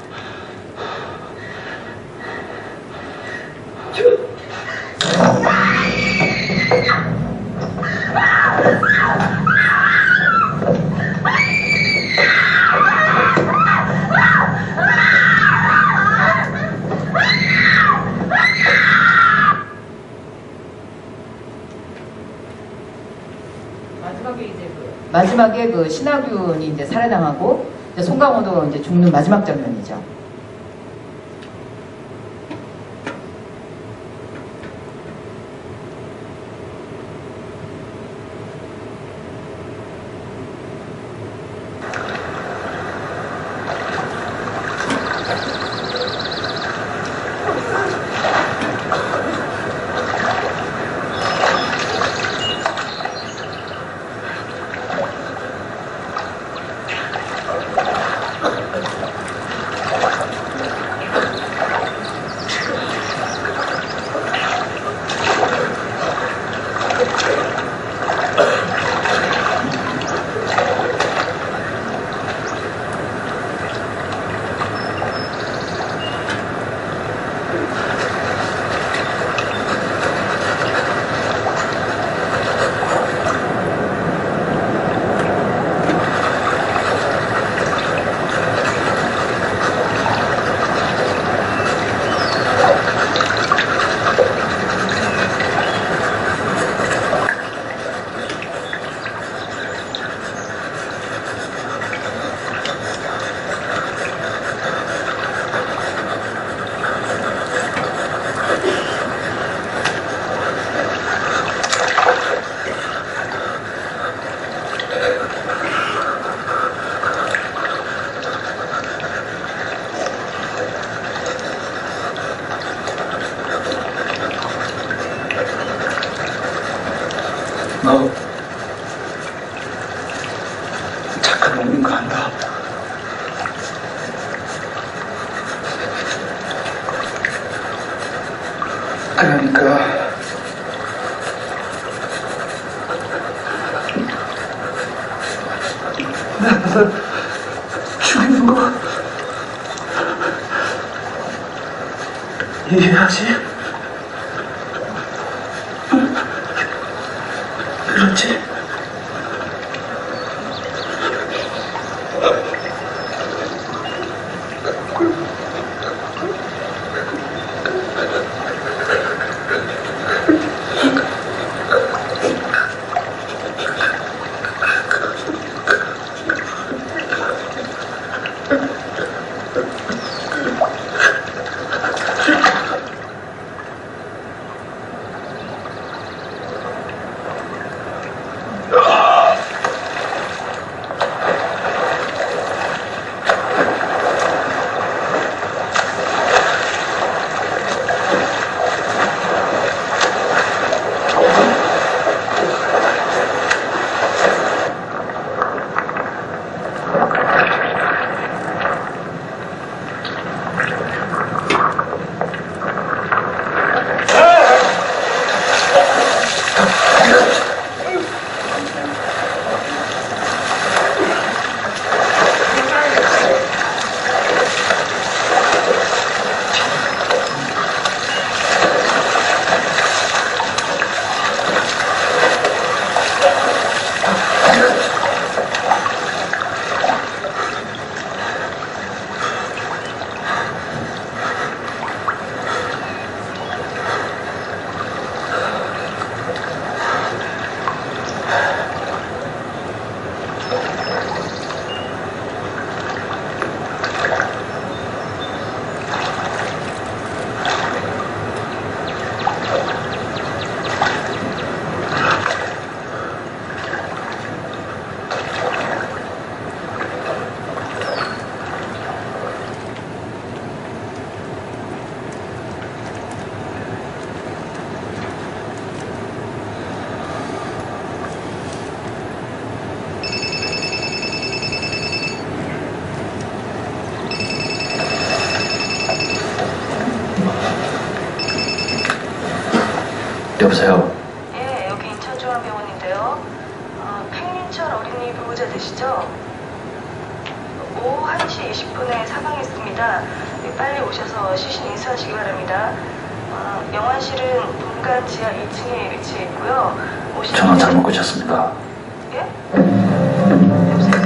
마지막에 그 신하균이 이제 살해당하고 이제 송강호도 이제 죽는 마지막 장면이죠. 너 착한 놈인 거 안다. 그러니까 나 죽이는 거 이해하지? 그렇지? 여보세요? 예, 여기 인천중앙병원인데요. 팽민철 어린이 보호자 되시죠? 오후 1시 20분에 사망했습니다. 빨리 오셔서 시신 인수하시기 바랍니다. 영안실은 본관 지하 2층에 위치해 있고요. 전화 잘못 거셨습니다. 예? 여보세요?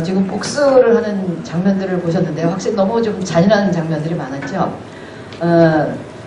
지금 복수를 하는 장면들을 보셨는데 확실히 너무 좀 잔인한 장면들이 많았죠.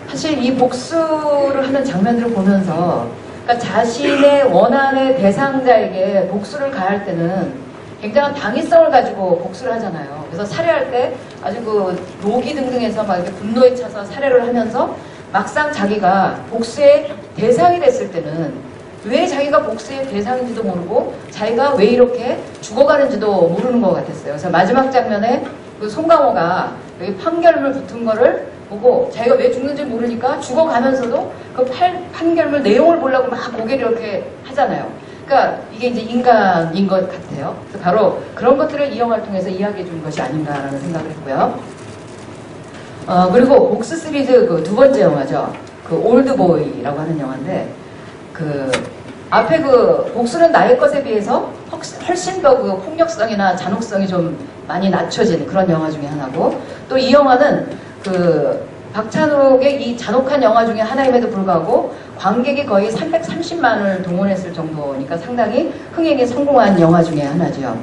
사실 이 복수를 하는 장면들을 보면서 그러니까 자신의 원한의 대상자에게 복수를 가할 때는 굉장한 당위성을 가지고 복수를 하잖아요. 그래서 살해할 때 아주 그 로기 등등해서 막 이렇게 분노에 차서 살해를 하면서 막상 자기가 복수의 대상이 됐을 때는 왜 자기가 복수의 대상인지도 모르고 자기가 왜 이렇게 죽어가는지도 모르는 것 같았어요. 그래서 마지막 장면에 그 송강호가 여기 판결물 붙은 거를 보고 자기가 왜 죽는지 모르니까 죽어가면서도 그 판결물 내용을 보려고 막 고개를 이렇게 하잖아요. 그러니까 이게 이제 인간인 것 같아요. 그래서 바로 그런 것들을 이 영화를 통해서 이야기해 준 것이 아닌가라는 생각을 했고요. 그리고 복스 시리즈 그 두 번째 영화죠. 그 올드보이라고 하는 영화인데, 그 앞에 그 복수는 나의 것에 비해서 훨씬 더 그 폭력성이나 잔혹성이 좀 많이 낮춰진 그런 영화 중에 하나고, 또 이 영화는 그 박찬욱의 이 잔혹한 영화 중에 하나임에도 불구하고 관객이 거의 330만을 동원했을 정도니까 상당히 흥행에 성공한 영화 중에 하나죠.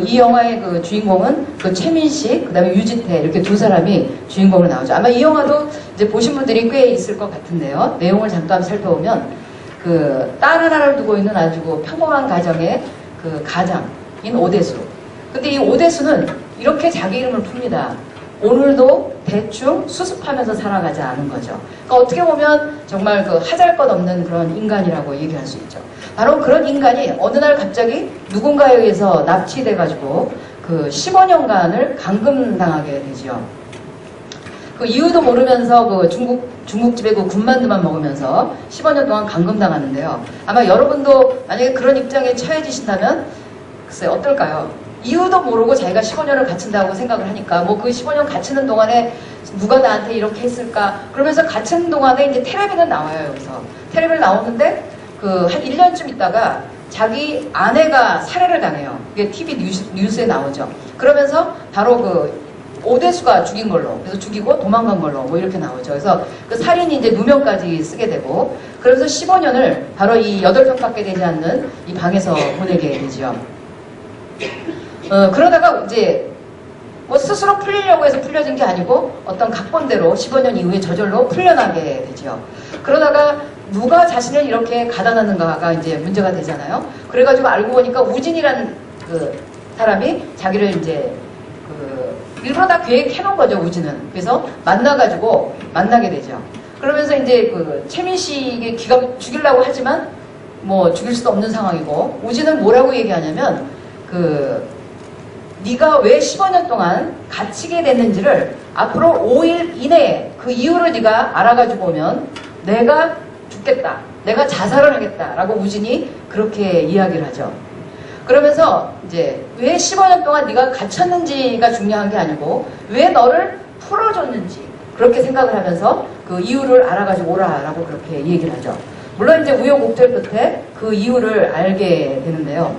이 영화의 그 주인공은 그 최민식, 그 다음에 유지태, 이렇게 두 사람이 주인공으로 나오죠. 아마 이 영화도 이제 보신 분들이 꽤 있을 것 같은데요. 내용을 잠깐 살펴보면, 그 딸 하나를 두고 있는 아주 평범한 가정의 그 가장인 오대수. 근데 이 오대수는 이렇게 자기 이름을 풉니다. 오늘도 대충 수습하면서 살아가자는 거죠. 그러니까 어떻게 보면 정말 그 하잘것없는 그런 인간이라고 얘기할 수 있죠. 바로 그런 인간이 어느 날 갑자기 누군가에 의해서 납치돼가지고 그 15년간을 감금당하게 되죠. 그 이유도 모르면서 그 중국집에 그 군만두만 먹으면서 15년 동안 감금당하는데요. 아마 여러분도 만약에 그런 입장에 처해지신다면 글쎄 어떨까요? 이유도 모르고 자기가 15년을 갇힌다고 생각을 하니까 뭐 그 15년 갇히는 동안에 누가 나한테 이렇게 했을까 그러면서 갇힌 동안에 이제 텔레비는 나와요. 여기서 텔레비는 나오는데 그 한 1년쯤 있다가 자기 아내가 살해를 당해요. 이게 TV 뉴스에 나오죠. 그러면서 바로 그 오대수가 죽인 걸로, 그래서 죽이고 도망간 걸로 뭐 이렇게 나오죠. 그래서 그 살인이 이제 누명까지 쓰게 되고, 그러면서 15년을 바로 이 8평밖에 되지 않는 이 방에서 보내게 되죠. 그러다가 이제 뭐 스스로 풀리려고 해서 풀려진 게 아니고 어떤 각본대로 15년 이후에 저절로 풀려나게 되죠. 그러다가 누가 자신을 이렇게 가다놨는가가 이제 문제가 되잖아요. 그래가지고 알고 보니까 우진이라는 그 사람이 자기를 이제 일부러 다 계획해놓은 거죠, 우진은. 그래서 만나가지고 만나게 되죠. 그러면서 이제 그 최민식의 죽이려고 하지만 뭐 죽일 수도 없는 상황이고, 우진은 뭐라고 얘기하냐면 네가 왜 15년 동안 갇히게 됐는지를 앞으로 5일 이내에 그 이유를 네가 알아가지고 오면 내가 죽겠다, 내가 자살을 하겠다라고 우진이 그렇게 이야기를 하죠. 그러면서 이제 왜 15년 동안 네가 갇혔는지가 중요한 게 아니고 왜 너를 풀어줬는지 그렇게 생각을 하면서 그 이유를 알아가지고 오라라고 그렇게 얘기를 하죠. 물론 이제 우여곡절 끝에 그 이유를 알게 되는데요.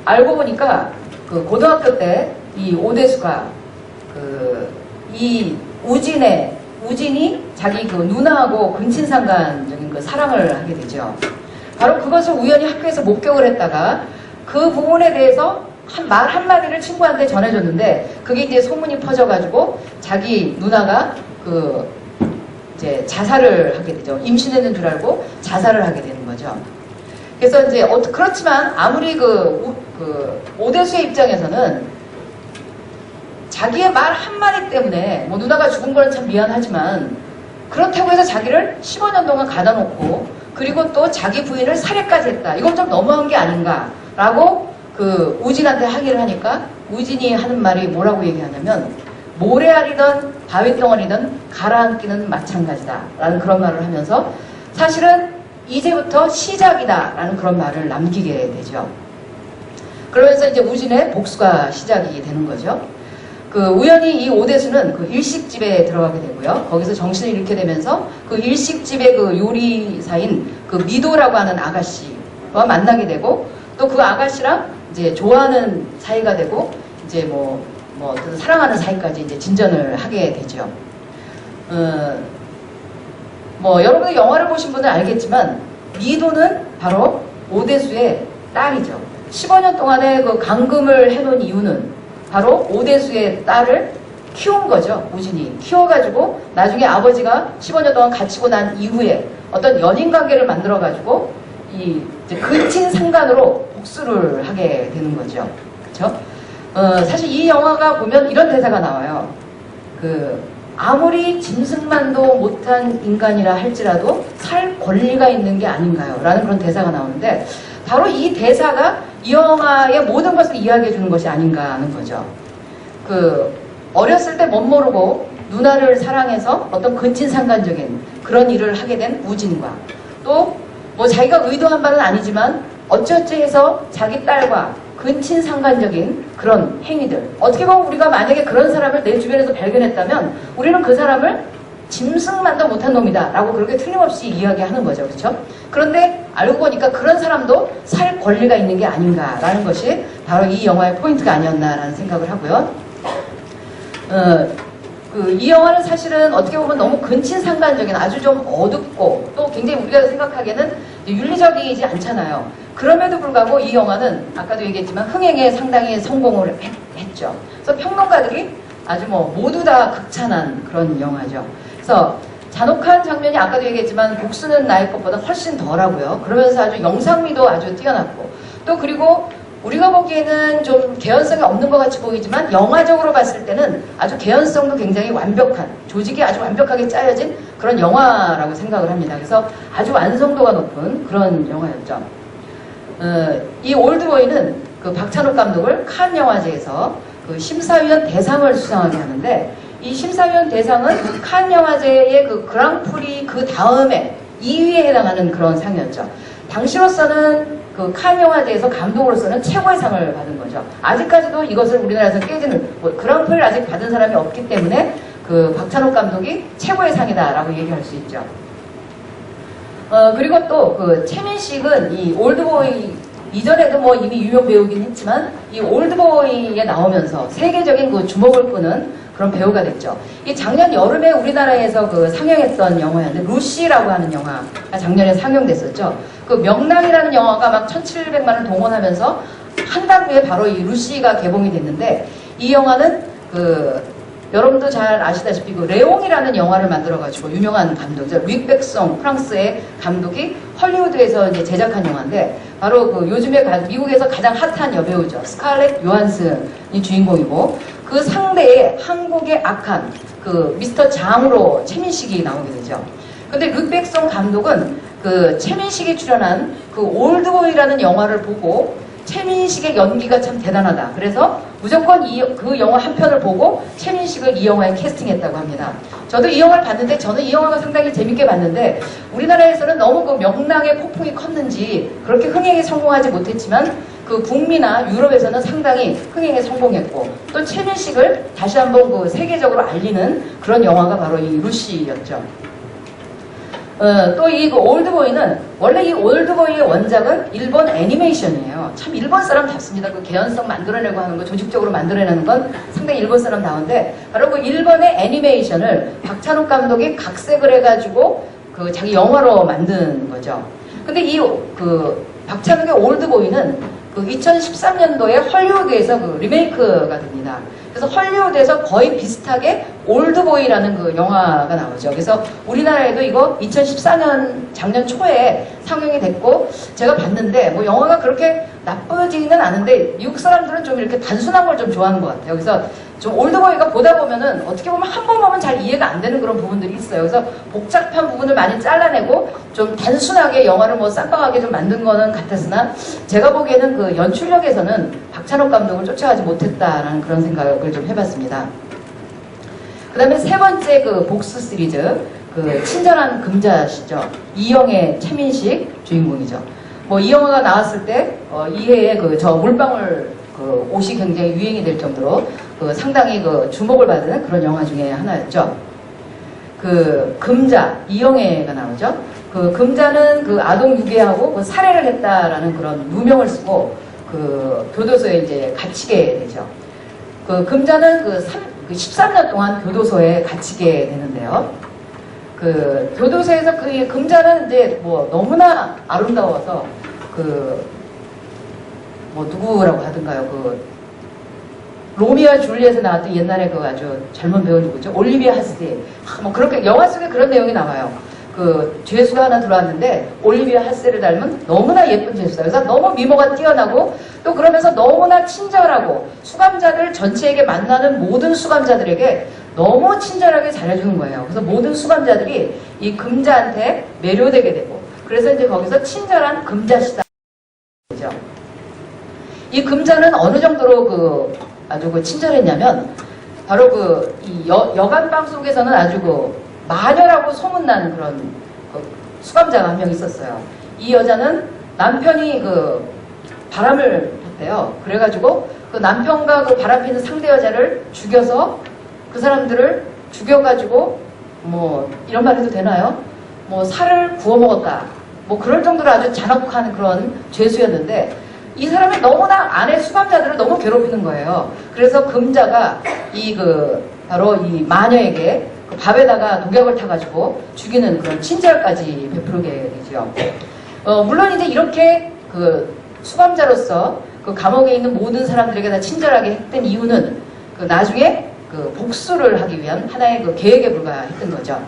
알고 보니까 그 고등학교 때 이 오대수가 이 우진이 자기 그 누나하고 근친상간적인 그 사랑을 하게 되죠. 바로 그것을 우연히 학교에서 목격을 했다가 그 부분에 대해서 말 한마디를 친구한테 전해줬는데 그게 이제 소문이 퍼져가지고 자기 누나가 이제 자살을 하게 되죠. 임신했는 줄 알고 자살을 하게 되는 거죠. 그래서 이제 그렇지만 아무리 오대수의 입장에서는 자기의 말 한마디 때문에 뭐 누나가 죽은 건 참 미안하지만 그렇다고 해서 자기를 15년 동안 가다놓고 그리고 또 자기 부인을 살해까지 했다. 이건 좀 너무한 게 아닌가라고 우진한테 항의를 하니까 우진이 하는 말이 뭐라고 얘기하냐면 모래알이든 바위덩어리든 가라앉기는 마찬가지다 라는 그런 말을 하면서 사실은 이제부터 시작이다 라는 그런 말을 남기게 되죠. 그러면서 이제 우진의 복수가 시작이 되는 거죠. 우연히 이 오대수는 일식집에 들어가게 되고요. 거기서 정신을 잃게 되면서 일식집의 요리사인 미도라고 하는 아가씨와 만나게 되고 또 그 아가씨랑 이제 좋아하는 사이가 되고 이제 어떤 사랑하는 사이까지 이제 진전을 하게 되죠. 여러분들 영화를 보신 분은 알겠지만 미도는 바로 오대수의 딸이죠. 15년 동안의 감금을 해놓은 이유는 바로 오대수의 딸을 키운 거죠. 우진이 키워가지고 나중에 아버지가 15년 동안 갇히고 난 이후에 어떤 연인 관계를 만들어가지고 이제 근친 상간으로 복수를 하게 되는 거죠. 그렇죠? 사실 이 영화가 보면 이런 대사가 나와요. 아무리 짐승만도 못한 인간이라 할지라도 살 권리가 있는 게 아닌가요? 라는 그런 대사가 나오는데 바로 이 대사가 이 영화의 모든 것을 이야기해 주는 것이 아닌가 하는 거죠. 어렸을 때 멋모르고 누나를 사랑해서 어떤 근친상간적인 그런 일을 하게 된 우진과 또 뭐 자기가 의도한 바는 아니지만 어찌어찌 해서 자기 딸과 근친상간적인 그런 행위들, 어떻게 보면 우리가 만약에 그런 사람을 내 주변에서 발견했다면 우리는 그 사람을 짐승만도 못한 놈이다 라고 그렇게 틀림없이 이야기하는 거죠. 그렇죠? 그런데 알고 보니까 그런 사람도 살 권리가 있는 게 아닌가라는 것이 바로 이 영화의 포인트가 아니었나라는 생각을 하고요. 이 영화는 사실은 어떻게 보면 너무 근친상간적인, 아주 좀 어둡고 또 굉장히 우리가 생각하기에는 윤리적이지 않잖아요. 그럼에도 불구하고 이 영화는 아까도 얘기했지만 흥행에 상당히 성공을 했죠. 그래서 평론가들이 아주 뭐 모두 다 극찬한 그런 영화죠. 그래서 잔혹한 장면이 아까도 얘기했지만 복수는 나의 것보다 훨씬 덜하고요. 그러면서 아주 영상미도 아주 뛰어났고, 또 그리고 우리가 보기에는 좀 개연성이 없는 것 같이 보이지만 영화적으로 봤을 때는 아주 개연성도 굉장히 완벽한, 조직이 아주 완벽하게 짜여진 그런 영화라고 생각을 합니다. 그래서 아주 완성도가 높은 그런 영화였죠. 이 올드보이는 그 박찬욱 감독을 칸 영화제에서 그 심사위원 대상을 수상하게 하는데, 이 심사위원 대상은 칸 영화제의 그 그랑프리 그 다음에 2위에 해당하는 그런 상이었죠. 당시로서는 그 칸 영화제에서 감독으로서는 최고의 상을 받은 거죠. 아직까지도 이것을 우리나라에서 깨지는, 뭐 그랑프리를 아직 받은 사람이 없기 때문에 그 박찬욱 감독이 최고의 상이다라고 얘기할 수 있죠. 그리고 또 그 최민식은 이 올드보이 이전에도 뭐 이미 유명 배우긴 했지만 이 올드보이에 나오면서 세계적인 그 주목을 끄는 그런 배우가 됐죠. 이 작년 여름에 우리나라에서 그 상영했던 영화였는데, 루시라고 하는 영화가 작년에 상영됐었죠. 그 명랑이라는 영화가 막 1,700만 원 동원하면서 한 달 후에 바로 이 루시가 개봉이 됐는데, 이 영화는 그 여러분도 잘 아시다시피 그 레옹이라는 영화를 만들어가지고 유명한 감독이죠. 릭 백송 프랑스의 감독이 헐리우드에서 이제 제작한 영화인데, 바로 그 요즘에 미국에서 가장 핫한 여배우죠. 스칼렛 요한슨이 주인공이고, 그 상대에 한국의 악한 그 미스터 장으로 최민식이 나오게 되죠. 근데 릭 백송 감독은 그 최민식이 출연한 그 올드보이라는 영화를 보고 최민식의 연기가 참 대단하다. 그래서 무조건 그 영화 한 편을 보고 최민식을 이 영화에 캐스팅했다고 합니다. 저도 이 영화를 봤는데, 저는 이 영화가 상당히 재밌게 봤는데, 우리나라에서는 너무 그 명랑의 폭풍이 컸는지 그렇게 흥행에 성공하지 못했지만 그 북미나 유럽에서는 상당히 흥행에 성공했고, 또 최민식을 다시 한번 그 세계적으로 알리는 그런 영화가 바로 이 루시였죠. 또 이 그 올드보이는, 원래 이 올드보이의 원작은 일본 애니메이션이에요. 참 일본 사람답습니다. 그 개연성 만들어내고 하는 거, 조직적으로 만들어내는 건 상당히 일본 사람다운데, 바로 그 일본의 애니메이션을 박찬욱 감독이 각색을 해가지고 그 자기 영화로 만든 거죠. 근데 이 그 박찬욱의 올드보이는 그 2013년도에 헐리우드에서 그 리메이크가 됩니다. 그래서 헐리우드에서 거의 비슷하게 올드보이라는 그 영화가 나오죠. 그래서 우리나라에도 이거 2014년 작년 초에 상영이 됐고, 제가 봤는데 뭐 영화가 그렇게 나쁘지는 않은데 미국 사람들은 좀 이렇게 단순한 걸 좀 좋아하는 것 같아요. 그래서 좀 올드보이가 보다 보면은 어떻게 보면 한 번 보면 잘 이해가 안 되는 그런 부분들이 있어요. 그래서 복잡한 부분을 많이 잘라내고 좀 단순하게 영화를 뭐 쌈박하게 좀 만든 거는 같았으나, 제가 보기에는 그 연출력에서는 박찬욱 감독을 쫓아가지 못했다라는 그런 생각을 좀 해봤습니다. 그 다음에 세 번째 그 복수 시리즈, 그 친절한 금자시죠. 이영애, 최민식 주인공이죠. 뭐 이 영화가 나왔을 때 이해에 그 저 물방울 그 옷이 굉장히 유행이 될 정도로 그 상당히 그 주목을 받은 그런 영화 중에 하나였죠. 그 금자, 이영애가 나오죠. 그 금자는 그 아동 유괴하고 그 살해를 했다라는 그런 누명을 쓰고 그 교도소에 이제 갇히게 되죠. 그 금자는 그 13년 동안 교도소에 갇히게 되는데요. 그 교도소에서 그 금자는 이제 뭐 너무나 아름다워서 그 뭐 누구라고 하던가요? 그 로미오와 줄리엣에 나왔던 옛날에 그 아주 젊은 배우 누구죠? 올리비아 하스디. 뭐 그렇게 영화 속에 그런 내용이 나와요. 그 죄수가 하나 들어왔는데 올리비아 하스디를 닮은 너무나 예쁜 죄수다. 그래서 너무 미모가 뛰어나고, 또 그러면서 너무나 친절하고 수감자들 전체에게, 만나는 모든 수감자들에게 너무 친절하게 잘해주는 거예요. 그래서 모든 수감자들이 이 금자한테 매료되게 되고, 그래서 이제 거기서 친절한 금자시다. 이 금자는 어느 정도로 그 아주 그 친절했냐면, 바로 그 이 여간방 속에서는 아주 그 마녀라고 소문나는 그런 그 수감자가 한 명 있었어요. 이 여자는 남편이 그 바람을 폈대요. 그래가지고 그 남편과 그 바람 피는 상대 여자를 죽여서 그 사람들을 죽여가지고 뭐 이런 말 해도 되나요? 뭐 살을 구워 먹었다. 뭐 그럴 정도로 아주 잔혹한 그런 죄수였는데 이 사람이 너무나 아내 수감자들을 너무 괴롭히는 거예요. 그래서 금자가 바로 이 마녀에게 그 밥에다가 독약을 타가지고 죽이는 그런 친절까지 베풀게 되죠. 물론 이제 이렇게 그 수감자로서 그 감옥에 있는 모든 사람들에게 다 친절하게 했던 이유는 그 나중에 그 복수를 하기 위한 하나의 그 계획에 불과했던 거죠.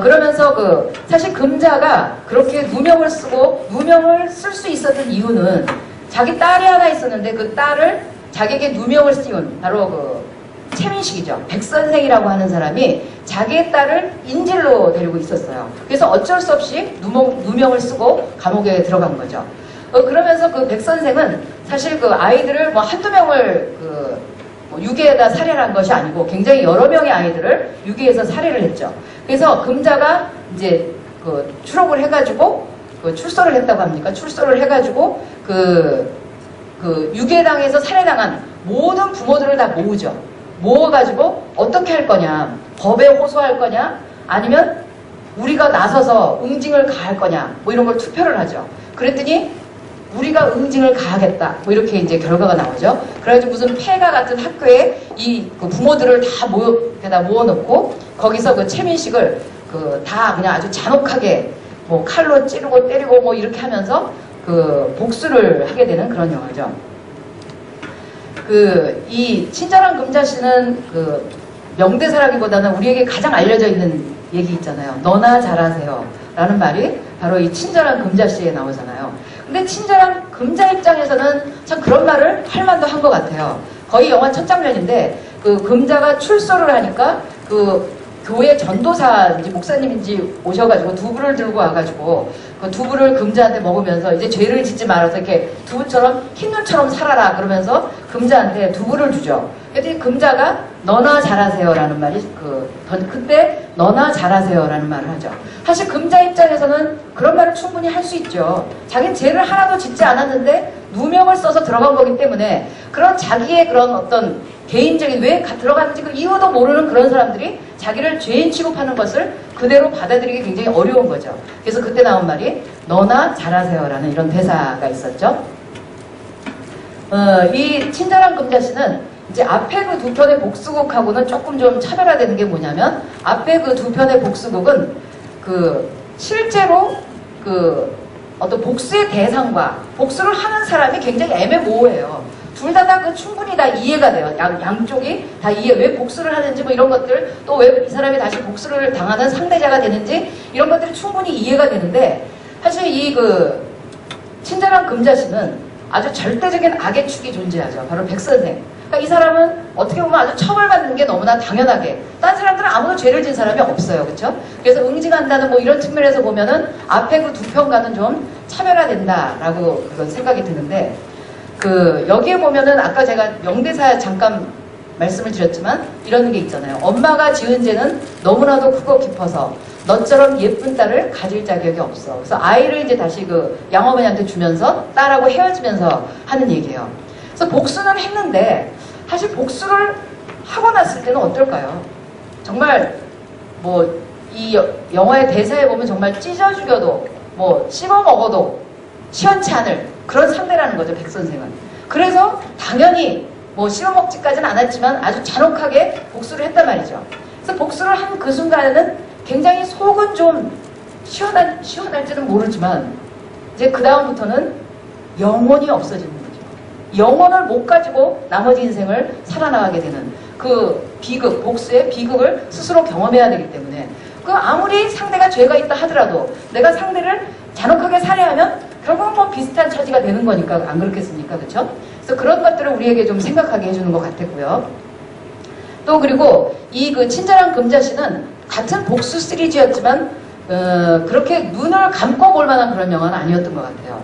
그러면서 사실 금자가 그렇게 누명을 쓸 수 있었던 이유는 자기 딸이 하나 있었는데 그 딸을 자기에게 누명을 씌운 바로 최민식이죠. 백선생이라고 하는 사람이 자기의 딸을 인질로 데리고 있었어요. 그래서 어쩔 수 없이 누명을 쓰고 감옥에 들어간 거죠. 그러면서 그 백선생은 사실 그 아이들을 뭐 한두 명을 유괴에다 살해를 한 것이 아니고 굉장히 여러 명의 아이들을 유괴해서 살해를 했죠. 그래서 금자가 이제 추록을 해가지고 출소를 했다고 합니까? 출소를 해가지고 유괴당해서 살해당한 모든 부모들을 다 모으죠. 모아가지고 어떻게 할 거냐? 법에 호소할 거냐? 아니면 우리가 나서서 응징을 가할 거냐? 뭐 이런 걸 투표를 하죠. 그랬더니 우리가 응징을 가하겠다. 뭐 이렇게 이제 결과가 나오죠. 그래가지고 무슨 폐가 같은 학교에 그 부모들을 다 모아놓고 거기서 그 최민식을 다 그냥 아주 잔혹하게 뭐 칼로 찌르고 때리고 뭐 이렇게 하면서 복수를 하게 되는 그런 영화죠. 이 친절한 금자씨는 명대사라기보다는 우리에게 가장 알려져 있는 얘기 있잖아요. 너나 잘하세요. 라는 말이 바로 이 친절한 금자씨에 나오잖아요. 근데 친절한 금자 입장에서는 참 그런 말을 할 만도 한 것 같아요. 거의 영화 첫 장면인데 금자가 출소를 하니까 교회 전도사인지 목사님인지 오셔가지고 두부를 들고 와가지고 그 두부를 금자한테 먹으면서 이제 죄를 짓지 말아서 이렇게 두부처럼 흰눈처럼 살아라 그러면서 금자한테 두부를 주죠. 그랬더니 금자가 너나 잘하세요 라는 말이 그때 너나 잘하세요 라는 말을 하죠. 사실 금자 입장에서는 그런 말을 충분히 할 수 있죠. 자기는 죄를 하나도 짓지 않았는데 누명을 써서 들어간 거기 때문에 그런 자기의 그런 어떤 개인적인 왜 들어갔는지 그 이유도 모르는 그런 사람들이 자기를 죄인 취급하는 것을 그대로 받아들이기 굉장히 어려운 거죠. 그래서 그때 나온 말이 너나 잘하세요 라는 이런 대사가 있었죠. 이 친절한 금자씨는 이제 앞에 그 두 편의 복수극하고는 조금 좀 차별화되는 게 뭐냐면 앞에 그 두 편의 복수극은 실제로 어떤 복수의 대상과 복수를 하는 사람이 굉장히 애매모호해요. 둘 다 충분히 다 이해가 돼요. 양쪽이 다 왜 복수를 하는지 뭐 이런 것들 또 왜 이 사람이 다시 복수를 당하는 상대자가 되는지 이런 것들이 충분히 이해가 되는데 사실 이 친절한 금자씨는 아주 절대적인 악의 축이 존재하죠. 바로 백선생. 그러니까 이 사람은 어떻게 보면 아주 처벌받는 게 너무나 당연하게 다른 사람들은 아무도 죄를 진 사람이 없어요. 그렇죠? 그래서 응징한다는 뭐 이런 측면에서 보면은 앞에 그 두 편과는 좀 차별화된다라고 그런 생각이 드는데 여기에 보면은 아까 제가 명대사 잠깐 말씀을 드렸지만 이런 게 있잖아요. 엄마가 지은 죄는 너무나도 크고 깊어서 너처럼 예쁜 딸을 가질 자격이 없어. 그래서 아이를 이제 다시 양어머니한테 주면서 딸하고 헤어지면서 하는 얘기예요. 그래서 복수는 했는데 사실 복수를 하고 났을 때는 어떨까요? 정말 뭐 이 영화의 대사에 보면 정말 찢어 죽여도 뭐 씹어 먹어도 시원치 않을 그런 상대라는 거죠, 백선생은. 그래서 당연히 뭐 씹어먹지까지는 않았지만 아주 잔혹하게 복수를 했단 말이죠. 그래서 복수를 한 그 순간에는 굉장히 속은 좀 시원할지는 모르지만 이제 그 다음부터는 영혼이 없어지는 거죠. 영혼을 못 가지고 나머지 인생을 살아나가게 되는 비극, 복수의 비극을 스스로 경험해야 되기 때문에 아무리 상대가 죄가 있다 하더라도 내가 상대를 잔혹하게 살해하면 결국은 뭐 비슷한 처지가 되는 거니까 안 그렇겠습니까? 그렇죠? 그래서 그런 것들을 우리에게 좀 생각하게 해주는 것 같았고요. 또 그리고 이 친절한 금자씨는 같은 복수 시리즈였지만 그렇게 눈을 감고 볼 만한 그런 영화는 아니었던 것 같아요.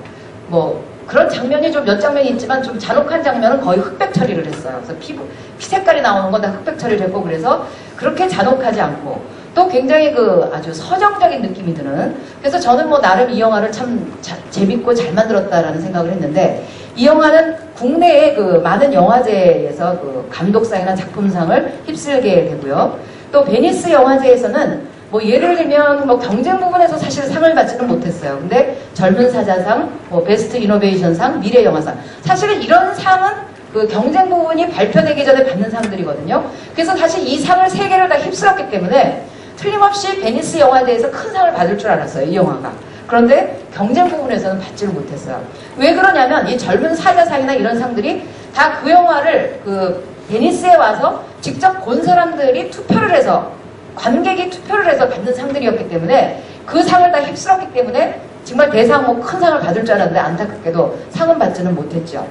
뭐 그런 장면이 좀 몇 장면이 있지만 좀 잔혹한 장면은 거의 흑백 처리를 했어요. 그래서 피 색깔이 나오는 건 다 흑백 처리를 했고 그래서 그렇게 잔혹하지 않고 또 굉장히 그 아주 서정적인 느낌이 드는, 그래서 저는 뭐 나름 이 영화를 참 재밌고 잘 만들었다라는 생각을 했는데, 이 영화는 국내의 그 많은 영화제에서 그 감독상이나 작품상을 휩쓸게 되고요. 또 베니스 영화제에서는 뭐 예를 들면 뭐 경쟁 부분에서 사실 상을 받지는 못했어요. 근데 젊은 사자상, 뭐 베스트 이노베이션상, 미래 영화상, 사실은 이런 상은 그 경쟁 부분이 발표되기 전에 받는 상들이거든요. 그래서 사실 이 상을 세 개를 다 휩쓸었기 때문에 틀림없이 베니스 영화제에서 큰 상을 받을 줄 알았어요, 이 영화가. 그런데 경쟁 부분에서는 받지를 못했어요. 왜 그러냐면 이 젊은 사자상이나 이런 상들이 다 그 영화를 그 베니스에 와서 직접 본 사람들이 투표를 해서, 관객이 투표를 해서 받는 상들이었기 때문에 그 상을 다 휩쓸었기 때문에 정말 대상 뭐 큰 상을 받을 줄 알았는데 안타깝게도 상은 받지는 못했죠.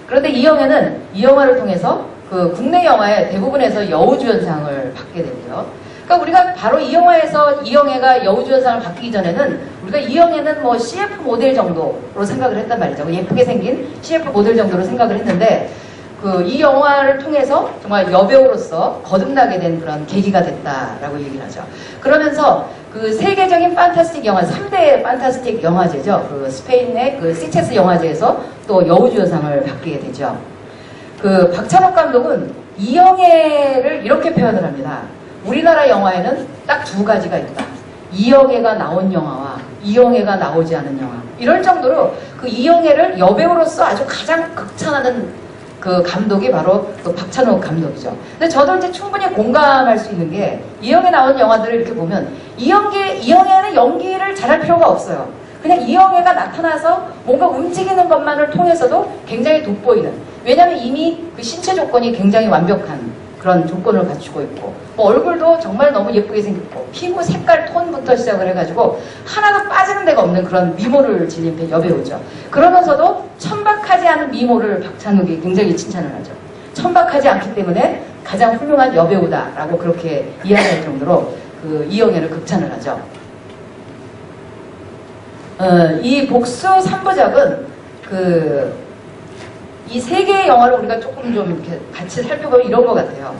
그런데 이 영화를 통해서 그 국내 영화의 대부분에서 여우주연상을 받게 되고요. 그러니까 우리가 바로 이 영화에서 이영애가 여우주연상을 받기 전에는 우리가 이영애는 뭐 CF 모델 정도로 생각을 했단 말이죠. 예쁘게 생긴 CF 모델 정도로 생각을 했는데, 그 이 영화를 통해서 정말 여배우로서 거듭나게 된 그런 계기가 됐다라고 얘기를 하죠. 그러면서 그 세계적인 판타스틱 영화, 3대 판타스틱 영화제죠. 그 스페인의 그 시체스 영화제에서 또 여우주연상을 받게 되죠. 그 박찬욱 감독은 이영애를 이렇게 표현을 합니다. 우리나라 영화에는 딱 두 가지가 있다. 이영애가 나온 영화와 이영애가 나오지 않은 영화. 이럴 정도로 그 이영애를 여배우로서 아주 가장 극찬하는 그 감독이 바로 그 박찬욱 감독이죠. 근데 저도 이제 충분히 공감할 수 있는 게, 이영애 나온 영화들을 이렇게 보면 이영애는 연기를 잘할 필요가 없어요. 그냥 이영애가 나타나서 뭔가 움직이는 것만을 통해서도 굉장히 돋보이는, 왜냐하면 이미 그 신체 조건이 굉장히 완벽한 그런 조건을 갖추고 있고, 뭐 얼굴도 정말 너무 예쁘게 생겼고, 피부 색깔 톤부터 시작을 해가지고 하나도 빠지는 데가 없는 그런 미모를 지닌 여배우죠. 그러면서도 천박하지 않은 미모를 박찬욱이 굉장히 칭찬을 하죠. 천박하지 않기 때문에 가장 훌륭한 여배우다라고 그렇게 이야기할 정도로 그 이영애를 극찬을 하죠. 이 복수 3부작은 이 세 개의 영화를 우리가 조금 좀 이렇게 같이 살펴보면 이런 것 같아요.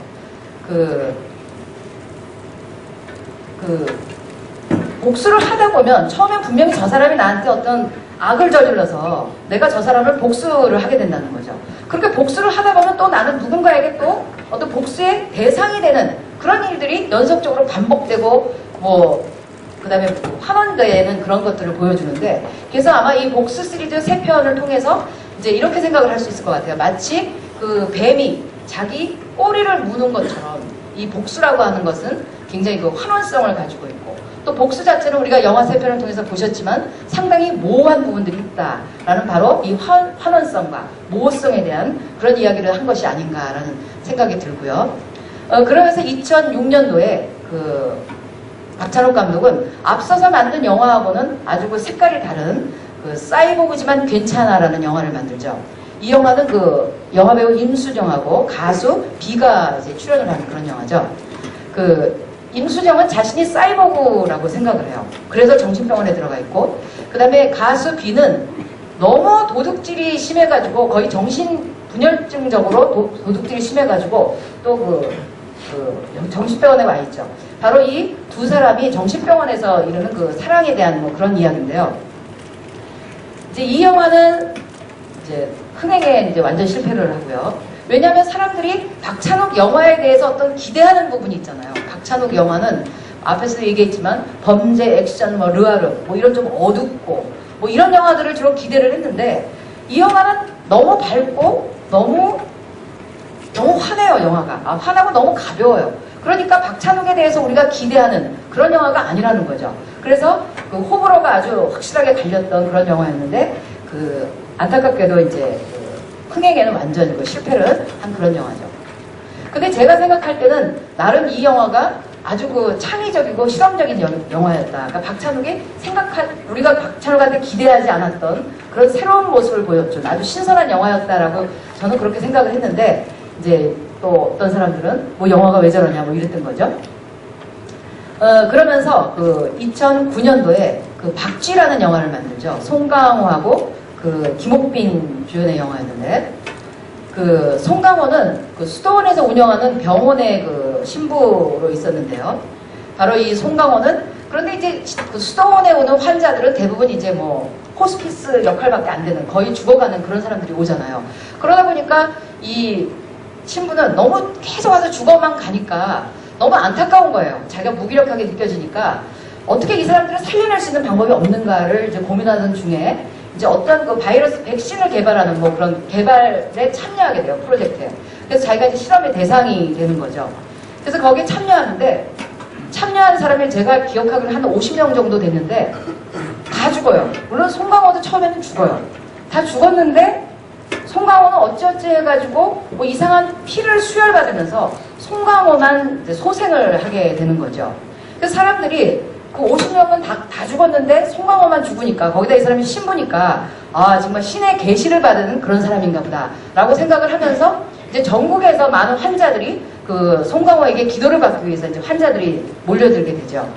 복수를 하다 보면 처음엔 분명히 저 사람이 나한테 어떤 악을 저질러서 내가 저 사람을 복수를 하게 된다는 거죠. 그렇게 복수를 하다 보면 또 나는 누군가에게 또 어떤 복수의 대상이 되는 그런 일들이 연속적으로 반복되고, 그 다음에 환원되는 그런 것들을 보여주는데, 그래서 아마 이 복수 시리즈 3편을 통해서 이제 이렇게 생각을 할 수 있을 것 같아요. 마치 그 뱀이 자기 꼬리를 무는 것처럼 이 복수라고 하는 것은 굉장히 그 환원성을 가지고 있고, 또 복수 자체는 우리가 영화 3편을 통해서 보셨지만 상당히 모호한 부분들이 있다라는, 바로 이 환원성과 모호성에 대한 그런 이야기를 한 것이 아닌가라는 생각이 들고요. 그러면서 2006년도에 그 박찬욱 감독은 앞서서 만든 영화하고는 아주 그 색깔이 다른 그 사이보그지만 괜찮아라는 영화를 만들죠. 이 영화는 그 영화배우 임수정하고 가수 비가 이제 출연을 하는 그런 영화죠. 그 임수정은 자신이 사이보그라고 생각을 해요. 그래서 정신병원에 들어가 있고, 그 다음에 가수 비는 너무 도둑질이 심해가지고 거의 정신분열증적으로 도둑질이 심해가지고 또 정신병원에 와 있죠. 바로 이 두 사람이 정신병원에서 이루는 그 사랑에 대한 뭐 그런 이야기인데요. 이제 이 영화는 이제 흥행에 이제 완전 실패를 하고요. 왜냐하면 사람들이 박찬욱 영화에 대해서 어떤 기대하는 부분이 있잖아요. 박찬욱 영화는 앞에서 얘기했지만 범죄, 액션, 뭐 르아르, 뭐 이런 좀 어둡고 뭐 이런 영화들을 주로 기대를 했는데, 이 영화는 너무 밝고 너무 화내요, 영화가. 화나고 너무 가벼워요. 그러니까 박찬욱에 대해서 우리가 기대하는 그런 영화가 아니라는 거죠. 그래서 그 호불호가 아주 확실하게 갈렸던 그런 영화였는데, 안타깝게도 이제 흥행에는 완전히 실패를 한 그런 영화죠. 근데 제가 생각할 때는 나름 이 영화가 아주 그 창의적이고 실험적인 영화였다. 그러니까 박찬욱이 우리가 박찬욱한테 기대하지 않았던 그런 새로운 모습을 보였죠. 아주 신선한 영화였다라고 저는 그렇게 생각을 했는데, 이제 또 어떤 사람들은 뭐 영화가 왜 저러냐 뭐 이랬던 거죠. 그러면서 그 2009년도에 그 박쥐라는 영화를 만들죠. 송강호하고 그 김옥빈 주연의 영화였는데, 그 송강호는 그 수도원에서 운영하는 병원의 그 신부로 있었는데요. 바로 이 송강호는 그런데 이제 그 수도원에 오는 환자들은 대부분 이제 뭐 호스피스 역할밖에 안 되는 거의 죽어가는 그런 사람들이 오잖아요. 그러다 보니까 이 신부는 너무 계속 와서 죽어만 가니까 너무 안타까운 거예요. 자기가 무기력하게 느껴지니까 어떻게 이 사람들을 살려낼 수 있는 방법이 없는가를 이제 고민하던 중에 이제 어떤 그 바이러스 백신을 개발하는 뭐 그런 개발에 참여하게 돼요, 프로젝트에. 그래서 자기가 이제 실험의 대상이 되는 거죠. 그래서 거기에 참여하는데 참여한 사람이 제가 기억하기로는 한 50명 정도 됐는데 다 죽어요. 물론 송강호도 처음에는 죽어요. 다 죽었는데 송강호는 어찌어찌 해가지고 뭐 이상한 피를 수혈받으면서 송강호만 이제 소생을 하게 되는 거죠. 그래서 사람들이 그 50명은 다 죽었는데 송강호만 죽으니까 거기다 이 사람이 신부니까 아 정말 신의 계시를 받은 그런 사람인가 보다 라고 생각을 하면서 이제 전국에서 많은 환자들이 그 송강호에게 기도를 받기 위해서 이제 환자들이 몰려들게 되죠.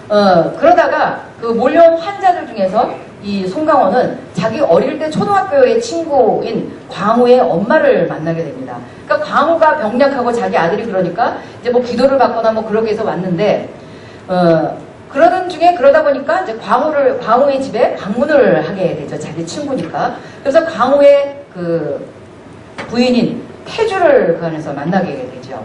그러다가 그 몰려온 환자들 중에서 이 송강호는 자기 어릴 때 초등학교의 친구인 광우의 엄마를 만나게 됩니다. 그러니까 광우가 병약하고 자기 아들이 그러니까 이제 뭐 기도를 받거나 뭐 그러기 위해서 왔는데 그러던 중에 그러다 보니까 이제 광우의 집에 방문을 하게 되죠. 자기 친구니까. 그래서 광우의 그 부인인 태주를 그 안에서 만나게 되죠.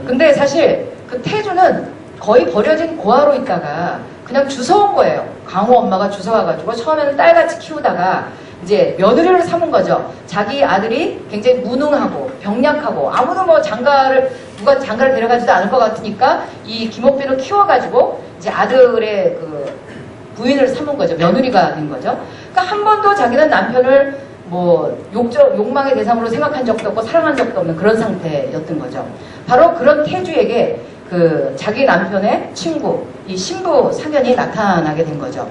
근데 사실 그 태주는 거의 버려진 고아로 있다가 그냥 주워온 거예요. 광우 엄마가 주워와가지고 처음에는 딸같이 키우다가 이제 며느리를 삼은 거죠. 자기 아들이 굉장히 무능하고 병약하고 아무도 뭐 누가 장가를 데려가지도 않을 것 같으니까 이 김옥빈을 키워가지고 이제 아들의 그 부인을 삼은 거죠. 며느리가 된 거죠. 그러니까 한 번도 자기는 남편을 뭐 욕망의 대상으로 생각한 적도 없고 사랑한 적도 없는 그런 상태였던 거죠. 바로 그런 태주에게 그 자기 남편의 친구 이 신부 상견이 나타나게 된 거죠.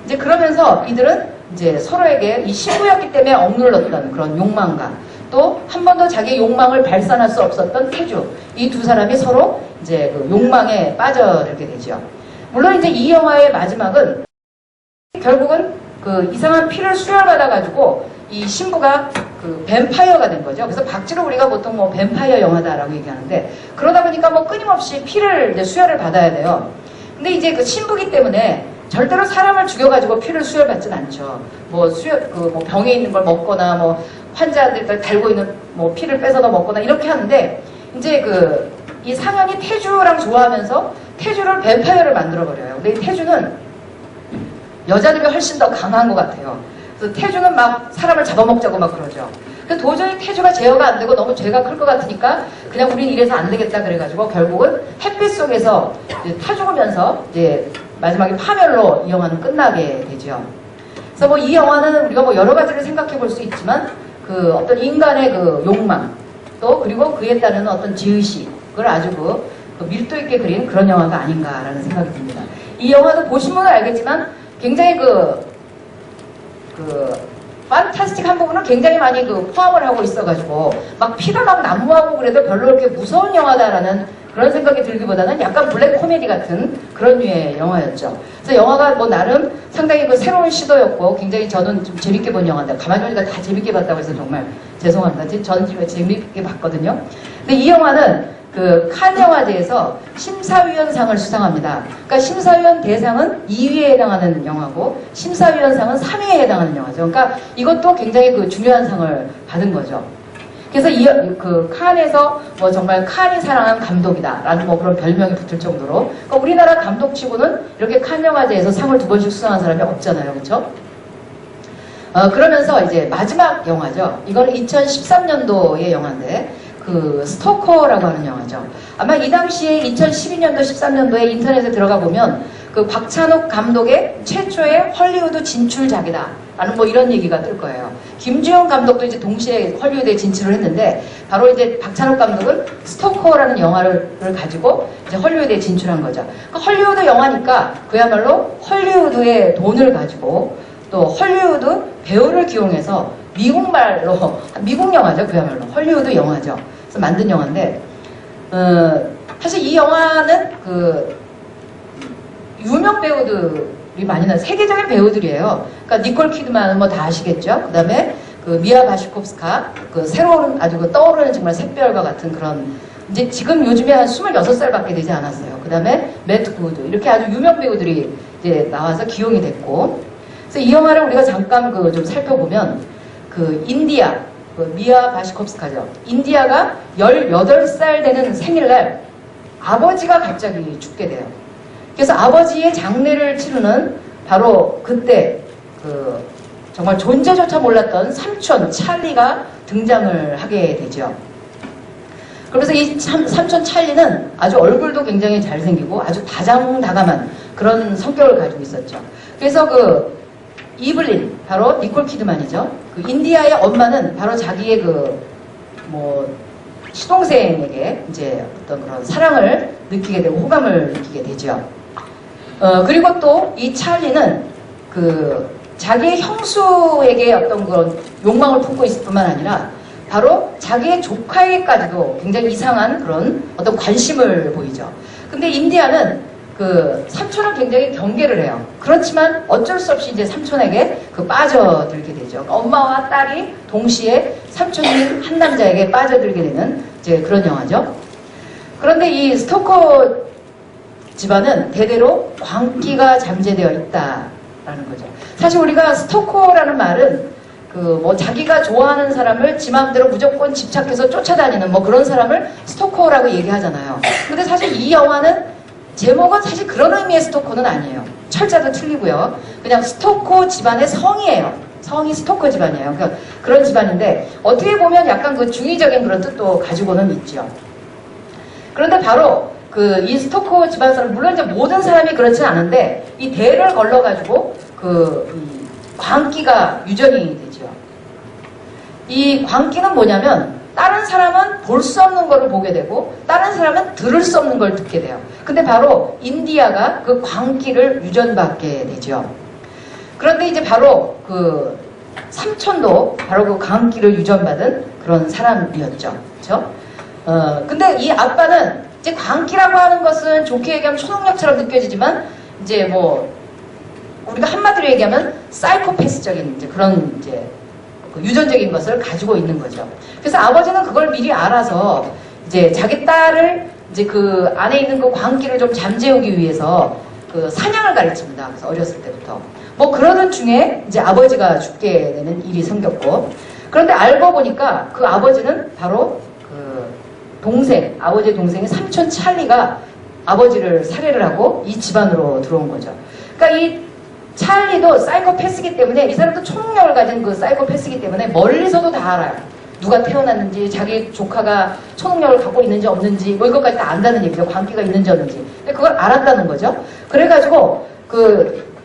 이제 그러면서 이들은 이제 서로에게 이 신부였기 때문에 억눌렀던 그런 욕망과 또 한 번도 자기의 욕망을 발산할 수 없었던 태주 이 두 사람이 서로 이제 그 욕망에 빠져들게 되죠. 물론 이제 이 영화의 마지막은 결국은 그 이상한 피를 수혈받아가지고 이 신부가 그 뱀파이어가 된 거죠. 그래서 박지로 우리가 보통 뭐 뱀파이어 영화다라고 얘기하는데 그러다 보니까 뭐 끊임없이 피를 이제 수혈을 받아야 돼요. 근데 이제 그 신부기 때문에 절대로 사람을 죽여가지고 피를 수혈받진 않죠. 뭐 뭐 병에 있는 걸 먹거나 뭐 환자들 달고 있는 뭐 피를 뺏어서 먹거나 이렇게 하는데 이제 이 상현이 태주랑 좋아하면서 태주를 뱀파이어를 만들어버려요. 근데 이 태주는 여자들이 훨씬 더 강한 것 같아요. 그래서 태주는 막 사람을 잡아먹자고 막 그러죠. 그래서 도저히 태주가 제어가 안 되고 너무 죄가 클 것 같으니까 그냥 우린 이래서 안 되겠다 그래가지고 결국은 햇빛 속에서 이제 타 죽으면서 이제 마지막에 파멸로 이 영화는 끝나게 되죠. 그래서 뭐 이 영화는 우리가 뭐 여러 가지를 생각해 볼 수 있지만 그 어떤 인간의 그 욕망 또 그리고 그에 따르는 어떤 죄의식을 아주 그 밀도 있게 그린 그런 영화가 아닌가라는 생각이 듭니다. 이 영화도 보신 분은 알겠지만 굉장히 판타스틱한 부분은 굉장히 많이 포함을 하고 있어가지고 막 피가 막 난무하고 그래도 별로 그렇게 무서운 영화다라는 그런 생각이 들기보다는 약간 블랙 코미디 같은 그런 류의 영화였죠. 그래서 영화가 뭐 나름 상당히 새로운 시도였고 굉장히 저는 좀 재밌게 본 영화인데 가만히 보니까 다 재밌게 봤다고 해서 정말 죄송합니다. 저는 지금 재밌게 봤거든요. 근데 이 영화는 칸 영화제에서 심사위원상을 수상합니다. 그러니까 심사위원 대상은 2위에 해당하는 영화고 심사위원상은 3위에 해당하는 영화죠. 그러니까 이것도 굉장히 중요한 상을 받은 거죠. 그래서 칸에서 뭐 정말 칸이 사랑한 감독이다라는 뭐 그런 별명이 붙을 정도로 그러니까 우리나라 감독치고는 이렇게 칸 영화제에서 상을 2번씩 수상한 사람이 없잖아요, 그렇죠? 그러면서 이제 마지막 영화죠. 이거는 2013년도의 영화인데. 스토커라고 하는 영화죠. 아마 이 당시에 2012년도, 13년도에 인터넷에 들어가 보면 박찬욱 감독의 최초의 헐리우드 진출작이다. 라는 뭐 이런 얘기가 뜰 거예요. 김주영 감독도 이제 동시에 헐리우드에 진출을 했는데 바로 이제 박찬욱 감독은 스토커라는 영화를 가지고 이제 헐리우드에 진출한 거죠. 헐리우드 영화니까 그야말로 헐리우드의 돈을 가지고 또 헐리우드 배우를 기용해서 미국말로 미국 영화죠. 그야말로 헐리우드 영화죠. 그래서 만든 영화인데 사실 이 영화는 유명 배우들이 많이 나와요. 세계적인 배우들이에요. 그러니까 니콜 키드만은 뭐 다 아시겠죠. 그다음에 미아 바시콥스카 새로운 아주 떠오르는 정말 샛별과 같은 그런 이제 지금 요즘에 한 26살밖에 되지 않았어요. 그 다음에 매트 구드 이렇게 아주 유명 배우들이 이제 나와서 기용이 됐고, 그래서 이 영화를 우리가 잠깐 좀 살펴보면 그 인디아, 미아 바시콥스카죠. 인디아가 18살 되는 생일날 아버지가 갑자기 죽게 돼요. 그래서 아버지의 장례를 치르는 바로 그때 정말 존재조차 몰랐던 삼촌 찰리가 등장을 하게 되죠. 그러면서 이 삼촌 찰리는 아주 얼굴도 굉장히 잘생기고 아주 다정다감한 그런 성격을 가지고 있었죠. 그래서 이블린, 바로 니콜 키드만이죠. 그 인디아의 엄마는 바로 자기의 시동생에게 이제 어떤 그런 사랑을 느끼게 되고 호감을 느끼게 되죠. 그리고 또 이 찰리는 자기의 형수에게 어떤 그런 욕망을 품고 있을 뿐만 아니라 바로 자기의 조카에게까지도 굉장히 이상한 그런 어떤 관심을 보이죠. 근데 인디아는 삼촌을 굉장히 경계를 해요. 그렇지만 어쩔 수 없이 이제 삼촌에게 빠져들게 되죠. 그러니까 엄마와 딸이 동시에 삼촌인 한 남자에게 빠져들게 되는 이제 그런 영화죠. 그런데 이 스토커 집안은 대대로 광기가 잠재되어 있다라는 거죠. 사실 우리가 스토커라는 말은 자기가 좋아하는 사람을 지 마음대로 무조건 집착해서 쫓아다니는 그런 사람을 스토커라고 얘기하잖아요. 근데 사실 이 영화는 제목은 사실 그런 의미의 스토커는 아니에요. 철자도 틀리고요. 그냥 스토커 집안의 성이에요. 성이 스토커 집안이에요. 그러니까 그런 집안인데 어떻게 보면 약간 중의적인 그런 뜻도 가지고는 있죠. 그런데 바로 이 스토커 집안 사람, 물론 이제 모든 사람이 그렇진 않은데 이 대를 걸러가지고 이 광기가 유전이 되죠. 이 광기는 뭐냐면 다른 사람은 볼 수 없는 거를 보게 되고 다른 사람은 들을 수 없는 걸 듣게 돼요. 근데 바로 인디아가 그 광기를 유전받게 되죠. 그런데 이제 바로 삼촌도 바로 그 광기를 유전받은 그런 사람이었죠. 그렇죠? 근데 이 아빠는 이제 광기라고 하는 것은 좋게 얘기하면 초능력처럼 느껴지지만 이제 우리가 한마디로 얘기하면 사이코패스적인 이제 그런 이제 유전적인 것을 가지고 있는 거죠. 그래서 아버지는 그걸 미리 알아서 이제 자기 딸을 이제 그 안에 있는 그 광기를 좀 잠재우기 위해서 사냥을 가르칩니다. 그래서 어렸을 때부터. 그러던 중에 이제 아버지가 죽게 되는 일이 생겼고, 그런데 알고 보니까 그 아버지는 바로 아버지의 동생인 삼촌 찰리가 아버지를 살해를 하고 이 집안으로 들어온 거죠. 그러니까 이 찰리도 사이코패스이기 때문에, 이 사람도 초능력을 가진 사이코패스이기 때문에 멀리서도 다 알아요. 누가 태어났는지, 자기 조카가 초능력을 갖고 있는지 없는지 이것까지 다 안다는 얘기죠. 광기가 있는지 없는지. 근데 그걸 알았다는 거죠. 그래가지고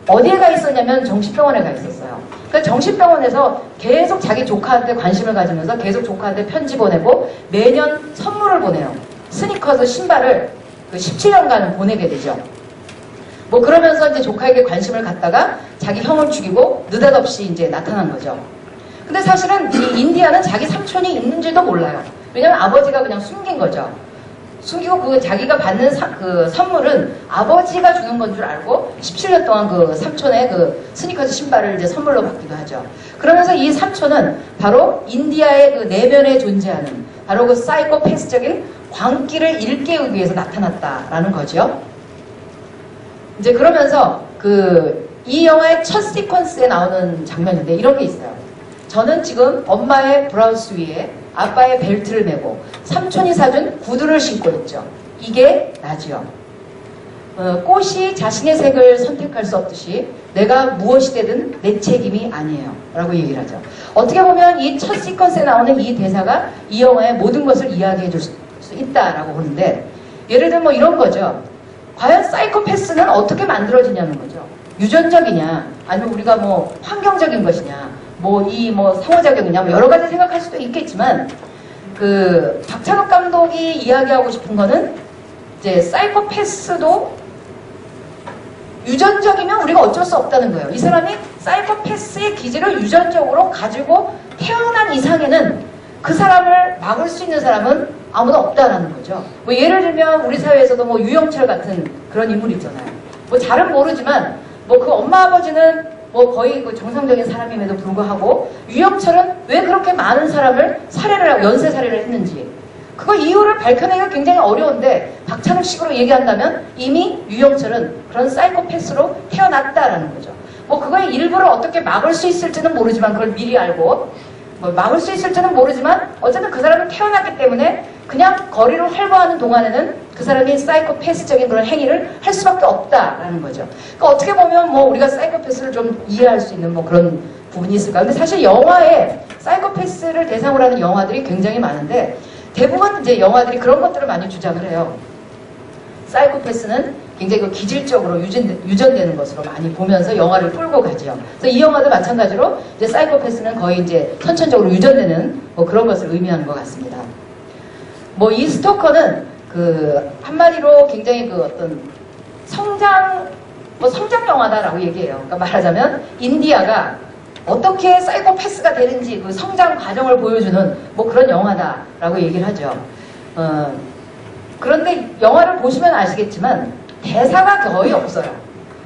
어디에 가 있었냐면 정신병원에 가 있었어요. 그러니까 정신병원에서 계속 자기 조카한테 관심을 가지면서 계속 조카한테 편지 보내고 매년 선물을 보내요. 스니커즈 신발을 17년간을 보내게 되죠. 그러면서 이제 조카에게 관심을 갖다가 자기 형을 죽이고 느닷없이 이제 나타난 거죠. 근데 사실은 이 인디아는 자기 삼촌이 있는지도 몰라요. 왜냐면 아버지가 그냥 숨긴 거죠. 숨기고 자기가 받는 선물은 아버지가 주는 건 줄 알고 17년 동안 삼촌의 스니커즈 신발을 이제 선물로 받기도 하죠. 그러면서 이 삼촌은 바로 인디아의 내면에 존재하는 바로 사이코패스적인 광기를 일깨우기 위해서 나타났다라는 거죠. 이제 그러면서 이 영화의 첫 시퀀스에 나오는 장면인데 이런 게 있어요. 저는 지금 엄마의 브라우스 위에 아빠의 벨트를 메고 삼촌이 사준 구두를 신고 있죠. 이게 나지요. 꽃이 자신의 색을 선택할 수 없듯이 내가 무엇이 되든 내 책임이 아니에요. 라고 얘기를 하죠. 어떻게 보면 이 첫 시퀀스에 나오는 이 대사가 이 영화의 모든 것을 이야기해 줄 수 있다라고 보는데, 예를 들면 이런 거죠. 과연 사이코패스는 어떻게 만들어지냐는 거죠. 유전적이냐, 아니면 우리가 환경적인 것이냐, 상호작용이냐, 여러 가지 생각할 수도 있겠지만, 박찬욱 감독이 이야기하고 싶은 거는, 이제 사이코패스도 유전적이면 우리가 어쩔 수 없다는 거예요. 이 사람이 사이코패스의 기질을 유전적으로 가지고 태어난 이상에는 그 사람을 막을 수 있는 사람은 아무도 없다라는 거죠. 예를 들면 우리 사회에서도 유영철 같은 그런 인물이 있잖아요. 잘은 모르지만 그 엄마 아버지는 거의 정상적인 사람임에도 불구하고 유영철은 왜 그렇게 많은 사람을 살해를 하고 연쇄 살해를 했는지, 그거 이유를 밝혀내기가 굉장히 어려운데 박찬욱식으로 얘기한다면 이미 유영철은 그런 사이코패스로 태어났다라는 거죠. 뭐 그거에 일부러 어떻게 막을 수 있을지는 모르지만 그걸 미리 알고 뭐 막을 수 있을지는 모르지만 어쨌든 그 사람은 태어났기 때문에 그냥 거리를 활보하는 동안에는 그 사람이 사이코패스적인 그런 행위를 할 수밖에 없다라는 거죠. 그러니까 어떻게 보면 뭐 우리가 사이코패스를 좀 이해할 수 있는 뭐 그런 부분이 있을까. 근데 사실 영화에 사이코패스를 대상으로 하는 영화들이 굉장히 많은데 대부분 이제 영화들이 그런 것들을 많이 주장을 해요. 사이코패스는 굉장히 그 기질적으로 유전되는 것으로 많이 보면서 영화를 끌고 가죠. 그래서 이 영화도 마찬가지로 이제 사이코패스는 거의 이제 선천적으로 유전되는 뭐 그런 것을 의미하는 것 같습니다. 뭐 이 스토커는 그 한마디로 굉장히 그 어떤 성장 영화다라고 얘기해요. 그러니까 말하자면 인디아가 어떻게 사이코패스가 되는지 그 성장 과정을 보여주는 뭐 그런 영화다라고 얘기를 하죠. 그런데 영화를 보시면 아시겠지만 대사가 거의 없어요.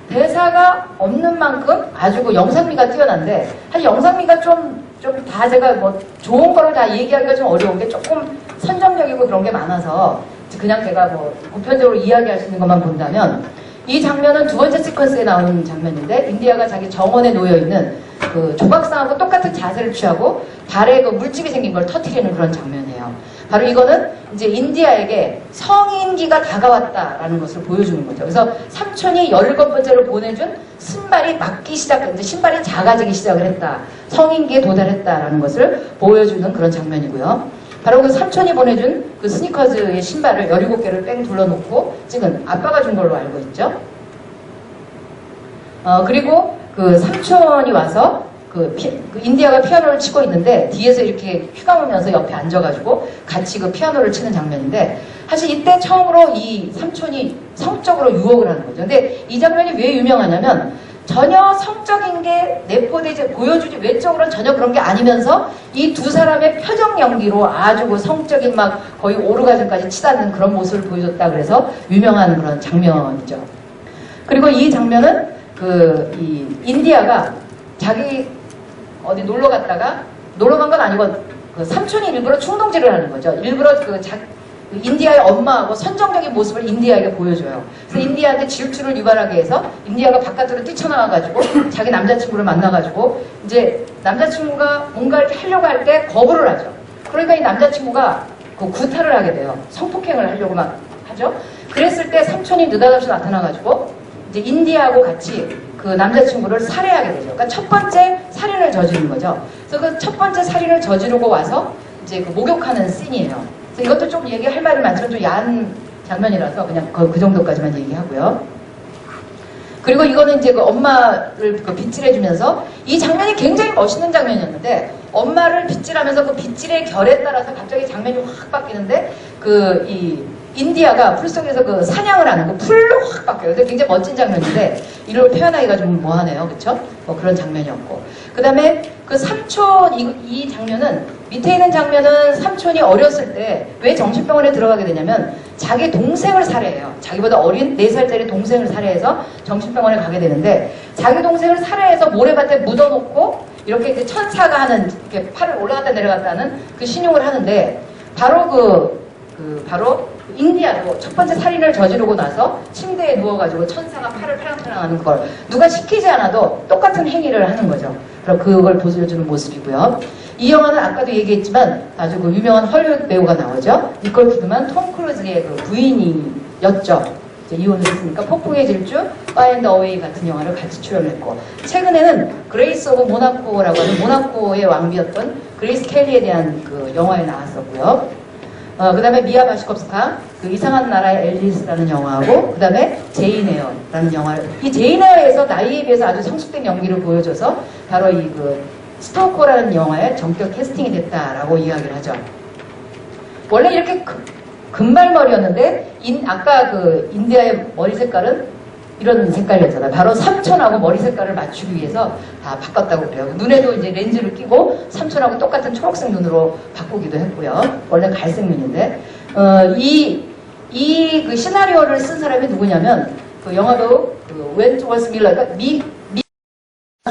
대사가 없는 만큼 아주 그 영상미가 뛰어난데 사실 영상미가 좀 다 제가 뭐 좋은 거를 다 얘기하기가 좀 어려운 게 조금 선정적이고 그런 게 많아서 그냥 제가 뭐 보편적으로 이야기할 수 있는 것만 본다면 이 장면은 두 번째 시퀀스에 나오는 장면인데 인디아가 자기 정원에 놓여있는 그 조각상하고 똑같은 자세를 취하고 발에 그 물집이 생긴 걸 터뜨리는 그런 장면이에요. 바로 이거는 이제 인디아에게 성인기가 다가왔다라는 것을 보여주는 거죠. 그래서 삼촌이 17번째로 보내준 신발이 맞기 시작했는데 신발이 작아지기 시작을 했다. 성인기에 도달했다라는 것을 보여주는 그런 장면이고요. 바로 그 삼촌이 보내준 그 스니커즈의 신발을 17개를 뺑 둘러놓고 찍은 아빠가 준 걸로 알고 있죠. 그리고 그 삼촌이 와서 그 인디아가 피아노를 치고 있는데 뒤에서 이렇게 휘감으면서 옆에 앉아가지고 같이 그 피아노를 치는 장면인데 사실 이때 처음으로 이 삼촌이 성적으로 유혹을 하는 거죠. 근데 이 장면이 왜 유명하냐면 전혀 성적인 게 내포되지 보여주지 외적으로는 전혀 그런 게 아니면서 이 두 사람의 표정 연기로 아주 그 성적인 막 거의 오르가즘까지 치닫는 그런 모습을 보여줬다 그래서 유명한 그런 장면이죠. 그리고 이 장면은 이 인디아가 자기 어디 놀러 갔다가 놀러 간 건 아니고 그 삼촌이 일부러 충동질을 하는 거죠. 일부러 그 인디아의 엄마하고 선정적인 모습을 인디아에게 보여줘요. 그래서 인디아한테 질투를 유발하게 해서 인디아가 바깥으로 뛰쳐나와가지고 자기 남자친구를 만나가지고 이제 남자친구가 뭔가 이렇게 하려고 할 때 거부를 하죠. 그러니까 이 남자친구가 그 구타를 하게 돼요. 성폭행을 하려고 막 하죠. 그랬을 때 삼촌이 느닷없이 나타나가지고 이제 인디아하고 같이 그 남자친구를 살해하게 되죠. 그러니까 첫 번째 살인을 저지른 거죠. 그래서 그 첫 번째 살인을 저지르고 와서 이제 그 목욕하는 씬이에요. 그래서 이것도 좀 얘기할 말이 많지만 좀 야한 장면이라서 그냥 그 정도까지만 얘기하고요. 그리고 이거는 이제 그 엄마를 그 빗질해주면서 이 장면이 굉장히 멋있는 장면이었는데 엄마를 빗질하면서 그 빗질의 결에 따라서 갑자기 장면이 확 바뀌는데 이 인디아가 풀 속에서 그 사냥을 하는 그 풀로 확 바뀌어요. 그래서 굉장히 멋진 장면인데 이걸 표현하기가 좀 뭐하네요. 그쵸? 뭐 그런 장면이었고. 그 다음에 그 삼촌, 이 장면은 밑에 있는 장면은 삼촌이 어렸을 때 왜 정신병원에 들어가게 되냐면 자기 동생을 살해해요. 자기보다 어린 4살짜리 동생을 살해해서 정신병원에 가게 되는데 자기 동생을 살해해서 모래밭에 묻어놓고 이렇게 이제 천사가 하는 이렇게 팔을 올라갔다 내려갔다 하는 그 신용을 하는데 바로 바로 인디아도 첫 번째 살인을 저지르고 나서 침대에 누워가지고 천사가 팔을 팔랑팔랑하는 걸 누가 시키지 않아도 똑같은 행위를 하는 거죠. 그럼 그걸 보여주는 모습이고요. 이 영화는 아까도 얘기했지만 아주 그 유명한 헐리우드 배우가 나오죠. 니콜 키드만, 톰 크루즈의 그 부인이었죠. 이제 이혼을 했으니까 폭풍의 질주, 파이 앤드 어웨이 같은 영화를 같이 출연했고 최근에는 그레이스 오브 모나코라고 하는 모나코의 왕비였던 그레이스 켈리에 대한 그 영화에 나왔었고요. 그 다음에 미아 바시콥스카, 그 이상한 나라의 앨리스라는 영화하고, 그 다음에 제인 에어라는 영화를, 이 제인 에어에서 나이에 비해서 아주 성숙된 연기를 보여줘서 바로 이 스토커라는 영화에 전격 캐스팅이 됐다라고 이야기를 하죠. 원래 이렇게 금발머리였는데, 아까 그 인디아의 머리 색깔은 이런 색깔이었잖아요. 바로 삼촌하고 머리 색깔을 맞추기 위해서 다 바꿨다고 그래요. 눈에도 이제 렌즈를 끼고 삼촌하고 똑같은 초록색 눈으로 바꾸기도 했고요. 원래 갈색 눈인데 그 시나리오를 쓴 사람이 누구냐면 그 영화배우 웬트워스 밀러, 그러니까 미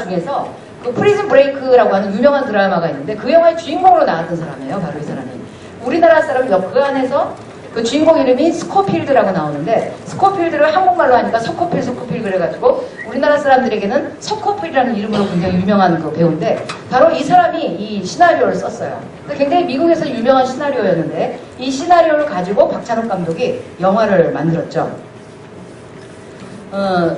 중에서 그 프리즌 브레이크라고 하는 유명한 드라마가 있는데 그 영화의 주인공으로 나왔던 사람이에요. 바로 이 사람이. 우리나라 사람 그 안에서 그 주인공 이름이 스코필드라고 나오는데 스코필드를 한국말로 하니까 서코필 그래가지고 우리나라 사람들에게는 서코필이라는 이름으로 굉장히 유명한 그 배우인데 바로 이 사람이 이 시나리오를 썼어요. 굉장히 미국에서 유명한 시나리오였는데 이 시나리오를 가지고 박찬욱 감독이 영화를 만들었죠.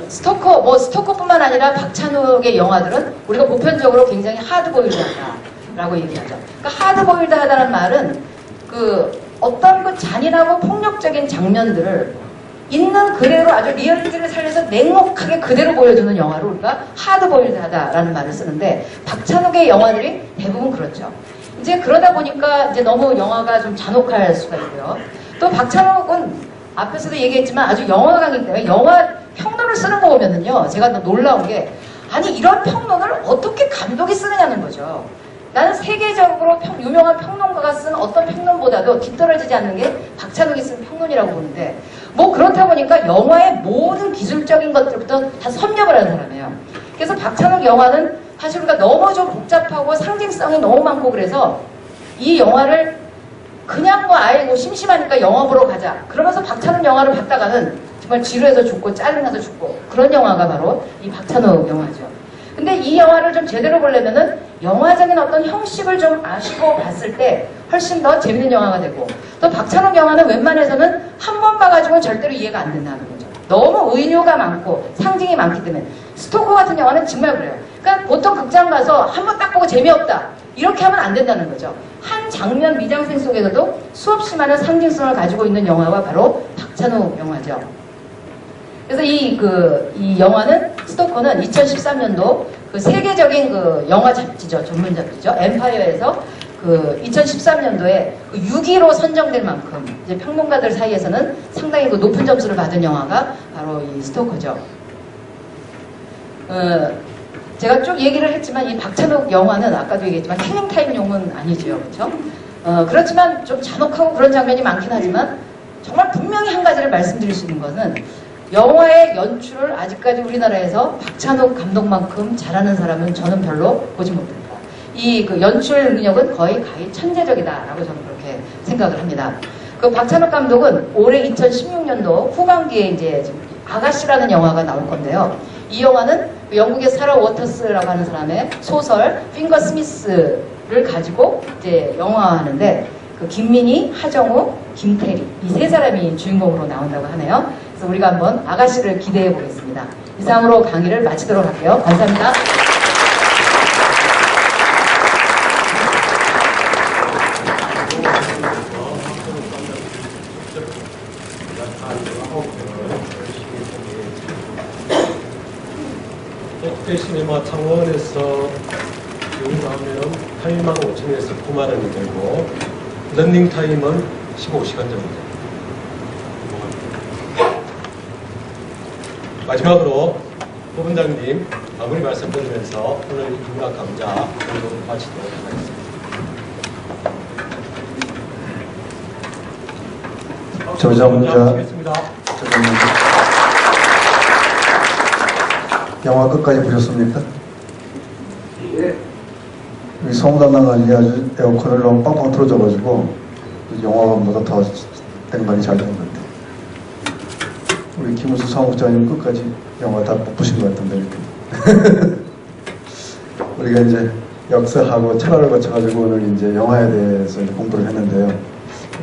스토커뿐만 아니라 박찬욱의 영화들은 우리가 보편적으로 굉장히 하드보일드하다라고 얘기하죠. 그러니까 하드보일드하다는 말은 어떤 그 잔인하고 폭력적인 장면들을 있는 그대로 아주 리얼리티를 살려서 냉혹하게 그대로 보여주는 영화를 우리가 하드보일드하다라는 말을 쓰는데 박찬욱의 영화들이 대부분 그렇죠. 이제 그러다 보니까 이제 너무 영화가 좀 잔혹할 수가 있고요. 또 박찬욱은 앞에서도 얘기했지만 아주 영화가이기 때문에 영화 평론을 쓰는 거 보면은요, 제가 놀라운 게 아니 이런 평론을 어떻게 감독이 쓰느냐는 거죠. 나는 세계적으로 유명한 평론가가 쓴 어떤 평론보다도 뒤떨어지지 않는 게 박찬욱이 쓴 평론이라고 보는데 그렇다 보니까 영화의 모든 기술적인 것들부터 다 섭렵을 하는 사람이에요. 그래서 박찬욱 영화는 사실 우리가 너무 좀 복잡하고 상징성이 너무 많고 그래서 이 영화를 그냥 아예 심심하니까 영화 보러 가자 그러면서 박찬욱 영화를 봤다가는 정말 지루해서 죽고 짜증나서 죽고 그런 영화가 바로 이 박찬욱 영화죠. 근데 이 영화를 좀 제대로 보려면은 영화적인 어떤 형식을 좀 아시고 봤을 때 훨씬 더 재밌는 영화가 되고 또 박찬욱 영화는 웬만해서는 한 번 봐가지고는 절대로 이해가 안 된다는 거죠. 너무 의료가 많고 상징이 많기 때문에 스토커 같은 영화는 정말 그래요. 그러니까 보통 극장 가서 한 번 딱 보고 재미없다 이렇게 하면 안 된다는 거죠. 한 장면 미장센 속에서도 수없이 많은 상징성을 가지고 있는 영화가 바로 박찬욱 영화죠. 그래서 이 영화는 스토커는 2013년도 그 세계적인 그 영화 잡지죠. 전문 잡지죠. 엠파이어에서 그 2013년도에 그 6위로 선정될 만큼 이제 평론가들 사이에서는 상당히 그 높은 점수를 받은 영화가 바로 이 스토커죠. 제가 쭉 얘기를 했지만 이 박찬욱 영화는 아까도 얘기했지만 킬링타임용은 아니지요. 그렇죠? 그렇지만 좀 잔혹하고 그런 장면이 많긴 하지만 정말 분명히 한 가지를 말씀드릴 수 있는 것은 영화의 연출을 아직까지 우리나라에서 박찬욱 감독만큼 잘하는 사람은 저는 별로 보지 못합니다. 이 그 연출 능력은 거의 천재적이다라고 저는 그렇게 생각을 합니다. 그 박찬욱 감독은 올해 2016년도 후반기에 이제 아가씨라는 영화가 나올 건데요. 이 영화는 영국의 사라 워터스라고 하는 사람의 소설 핑거 스미스를 가지고 이제 영화하는데 그 김민희, 하정우, 김태리 이 세 사람이 주인공으로 나온다고 하네요. 그래서 우리가 한번 아가씨를 기대해 보겠습니다. 이상으로 강의를 마치도록 할게요. 감사합니다. 롯데시네마 창원에서 여행하면 8만 5천에서 9만 원이 되고 런닝타임은 15시간 정도. 마지막으로 부분장님 마무리 말씀드리면서 오늘 윤곽 강좌 모두 마치도록 하겠습니다. 조정자 영화 끝까지 보셨습니까? 예. 여기 성담당관이 아주 에어컨을 너무 빵빵 틀어줘가지고 영화관보다 더 땡반이 잘 된 것 같아요. 우리 김우수 사무국장님 끝까지 영화 다 못 보신 것 같은데 이렇게. 우리가 이제 역사하고 철학을 거쳐가지고 오늘 이제 영화에 대해서 이제 공부를 했는데요.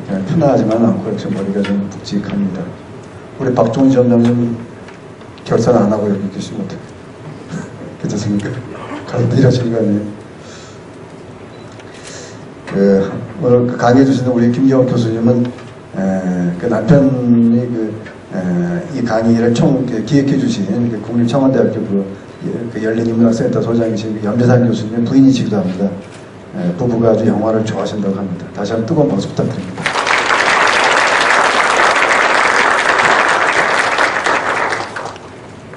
그냥 편하지만 않고 역시 머리가 좀 묵직합니다. 우리 박종희 전장님 결산 안 하고 여기 계시면 어떡해요? 괜찮습니까? 가서 일하시는 거 아니에요? 오늘 그 강의해 주시는 우리 김기원 교수님은 그 남편이 이 강의를 기획해 주신 국립청원대학교 그 열린인문학센터 소장이신 연배산 교수님의 부인이시기도 합니다. 부부가 아주 영화를 좋아하신다고 합니다. 다시 한번 뜨거운 박수 부탁드립니다.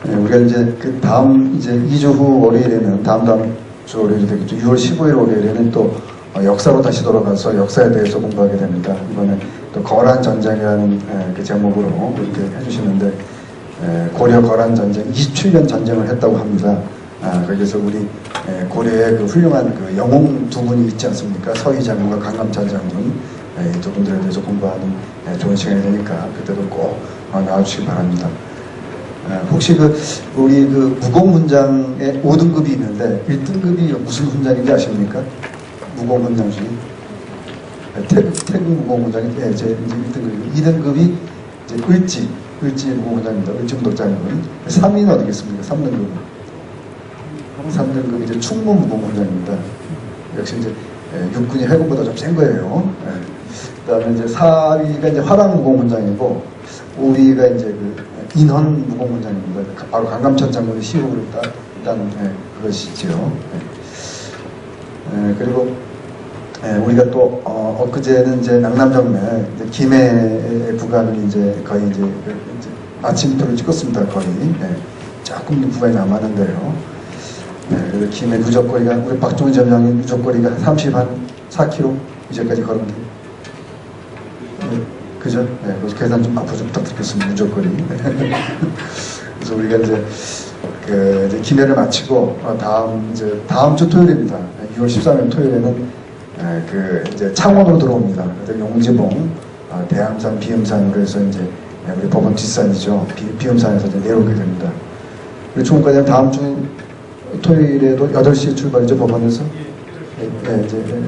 우리가 이제 그 다음 이제 2주 후 월요일에는 다음 주 월요일이 되겠죠. 6월 15일 월요일에는 또 역사로 다시 돌아가서 역사에 대해서 공부하게 됩니다. 이번에 또 거란 전쟁이라는 그 제목으로 이렇게 해주시는데 고려 거란 전쟁 27년 전쟁을 했다고 합니다. 거기서 우리 고려의 그 훌륭한 그 영웅 두 분이 있지 않습니까? 서희 장군과 강감찬 장군. 저분들에 대해서 공부하는 좋은 시간이 되니까 그때도 꼭 나와주시기 바랍니다. 혹시 우리 무공문장에 5등급이 있는데 1등급이 무슨 문장인지 아십니까? 무공문장 중에 태국 무공문장이 이제 1등급이고 2등급이 이제 을지 무공문장입니다. 을지 문독장군. 3위는 어디겠습니까? 3등급. 3등급이 이제 충무 무공문장입니다. 역시 이제 육군이 해군보다 좀 센 거예요. 그다음에 이제 4위가 이제 화랑 무공문장이고 5위가 이제 인헌 무공문장입니다. 바로 강감천 장군의 시호를 딴 그것이지요. 그리고 우리가 또 엊그제는 이제 낙남정매 이제 김해 구간을 이제 거의 이제 마침표를 찍었습니다. 거의 조금 구간이 남았는데요. 그래서 김해 누적거리가 우리 박종희 점장님 누적거리가 34km 이제까지 걸은 게 그죠? 그래서 계산 좀 앞으로 좀 부탁드리겠습니다. 누적거리. 그래서 우리가 이제 김해를 마치고 다음 주 토요일입니다. 6월 13일 토요일에는 이제 창원으로 들어옵니다. 그래서 용지봉, 대암산, 비음산으로 해서 이제 우리 법원 뒷산이죠. 비음산에서 이제 내려오게 됩니다. 그리고 총무과장 다음 주 토요일에도 8시에 출발이죠, 법원에서. 이제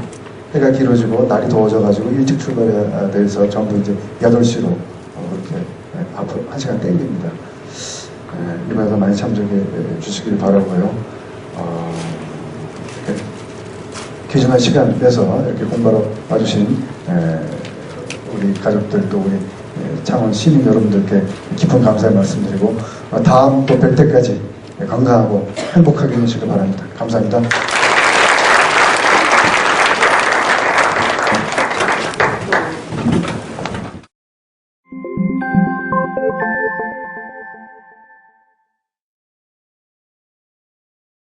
해가 길어지고 날이 더워져가지고 일찍 출발해야 돼서 전부 이제 8시로 그렇게 앞으로 1시간 땡깁니다. 이번에도 많이 참석해 주시길 바라고요. 귀중한 시간 내서 이렇게 공부하러 와주신 우리 가족들 또 우리 창원 시민 여러분들께 깊은 감사의 말씀드리고 다음 또 뵐 때까지 건강하고 행복하게 해주시길 바랍니다. 감사합니다.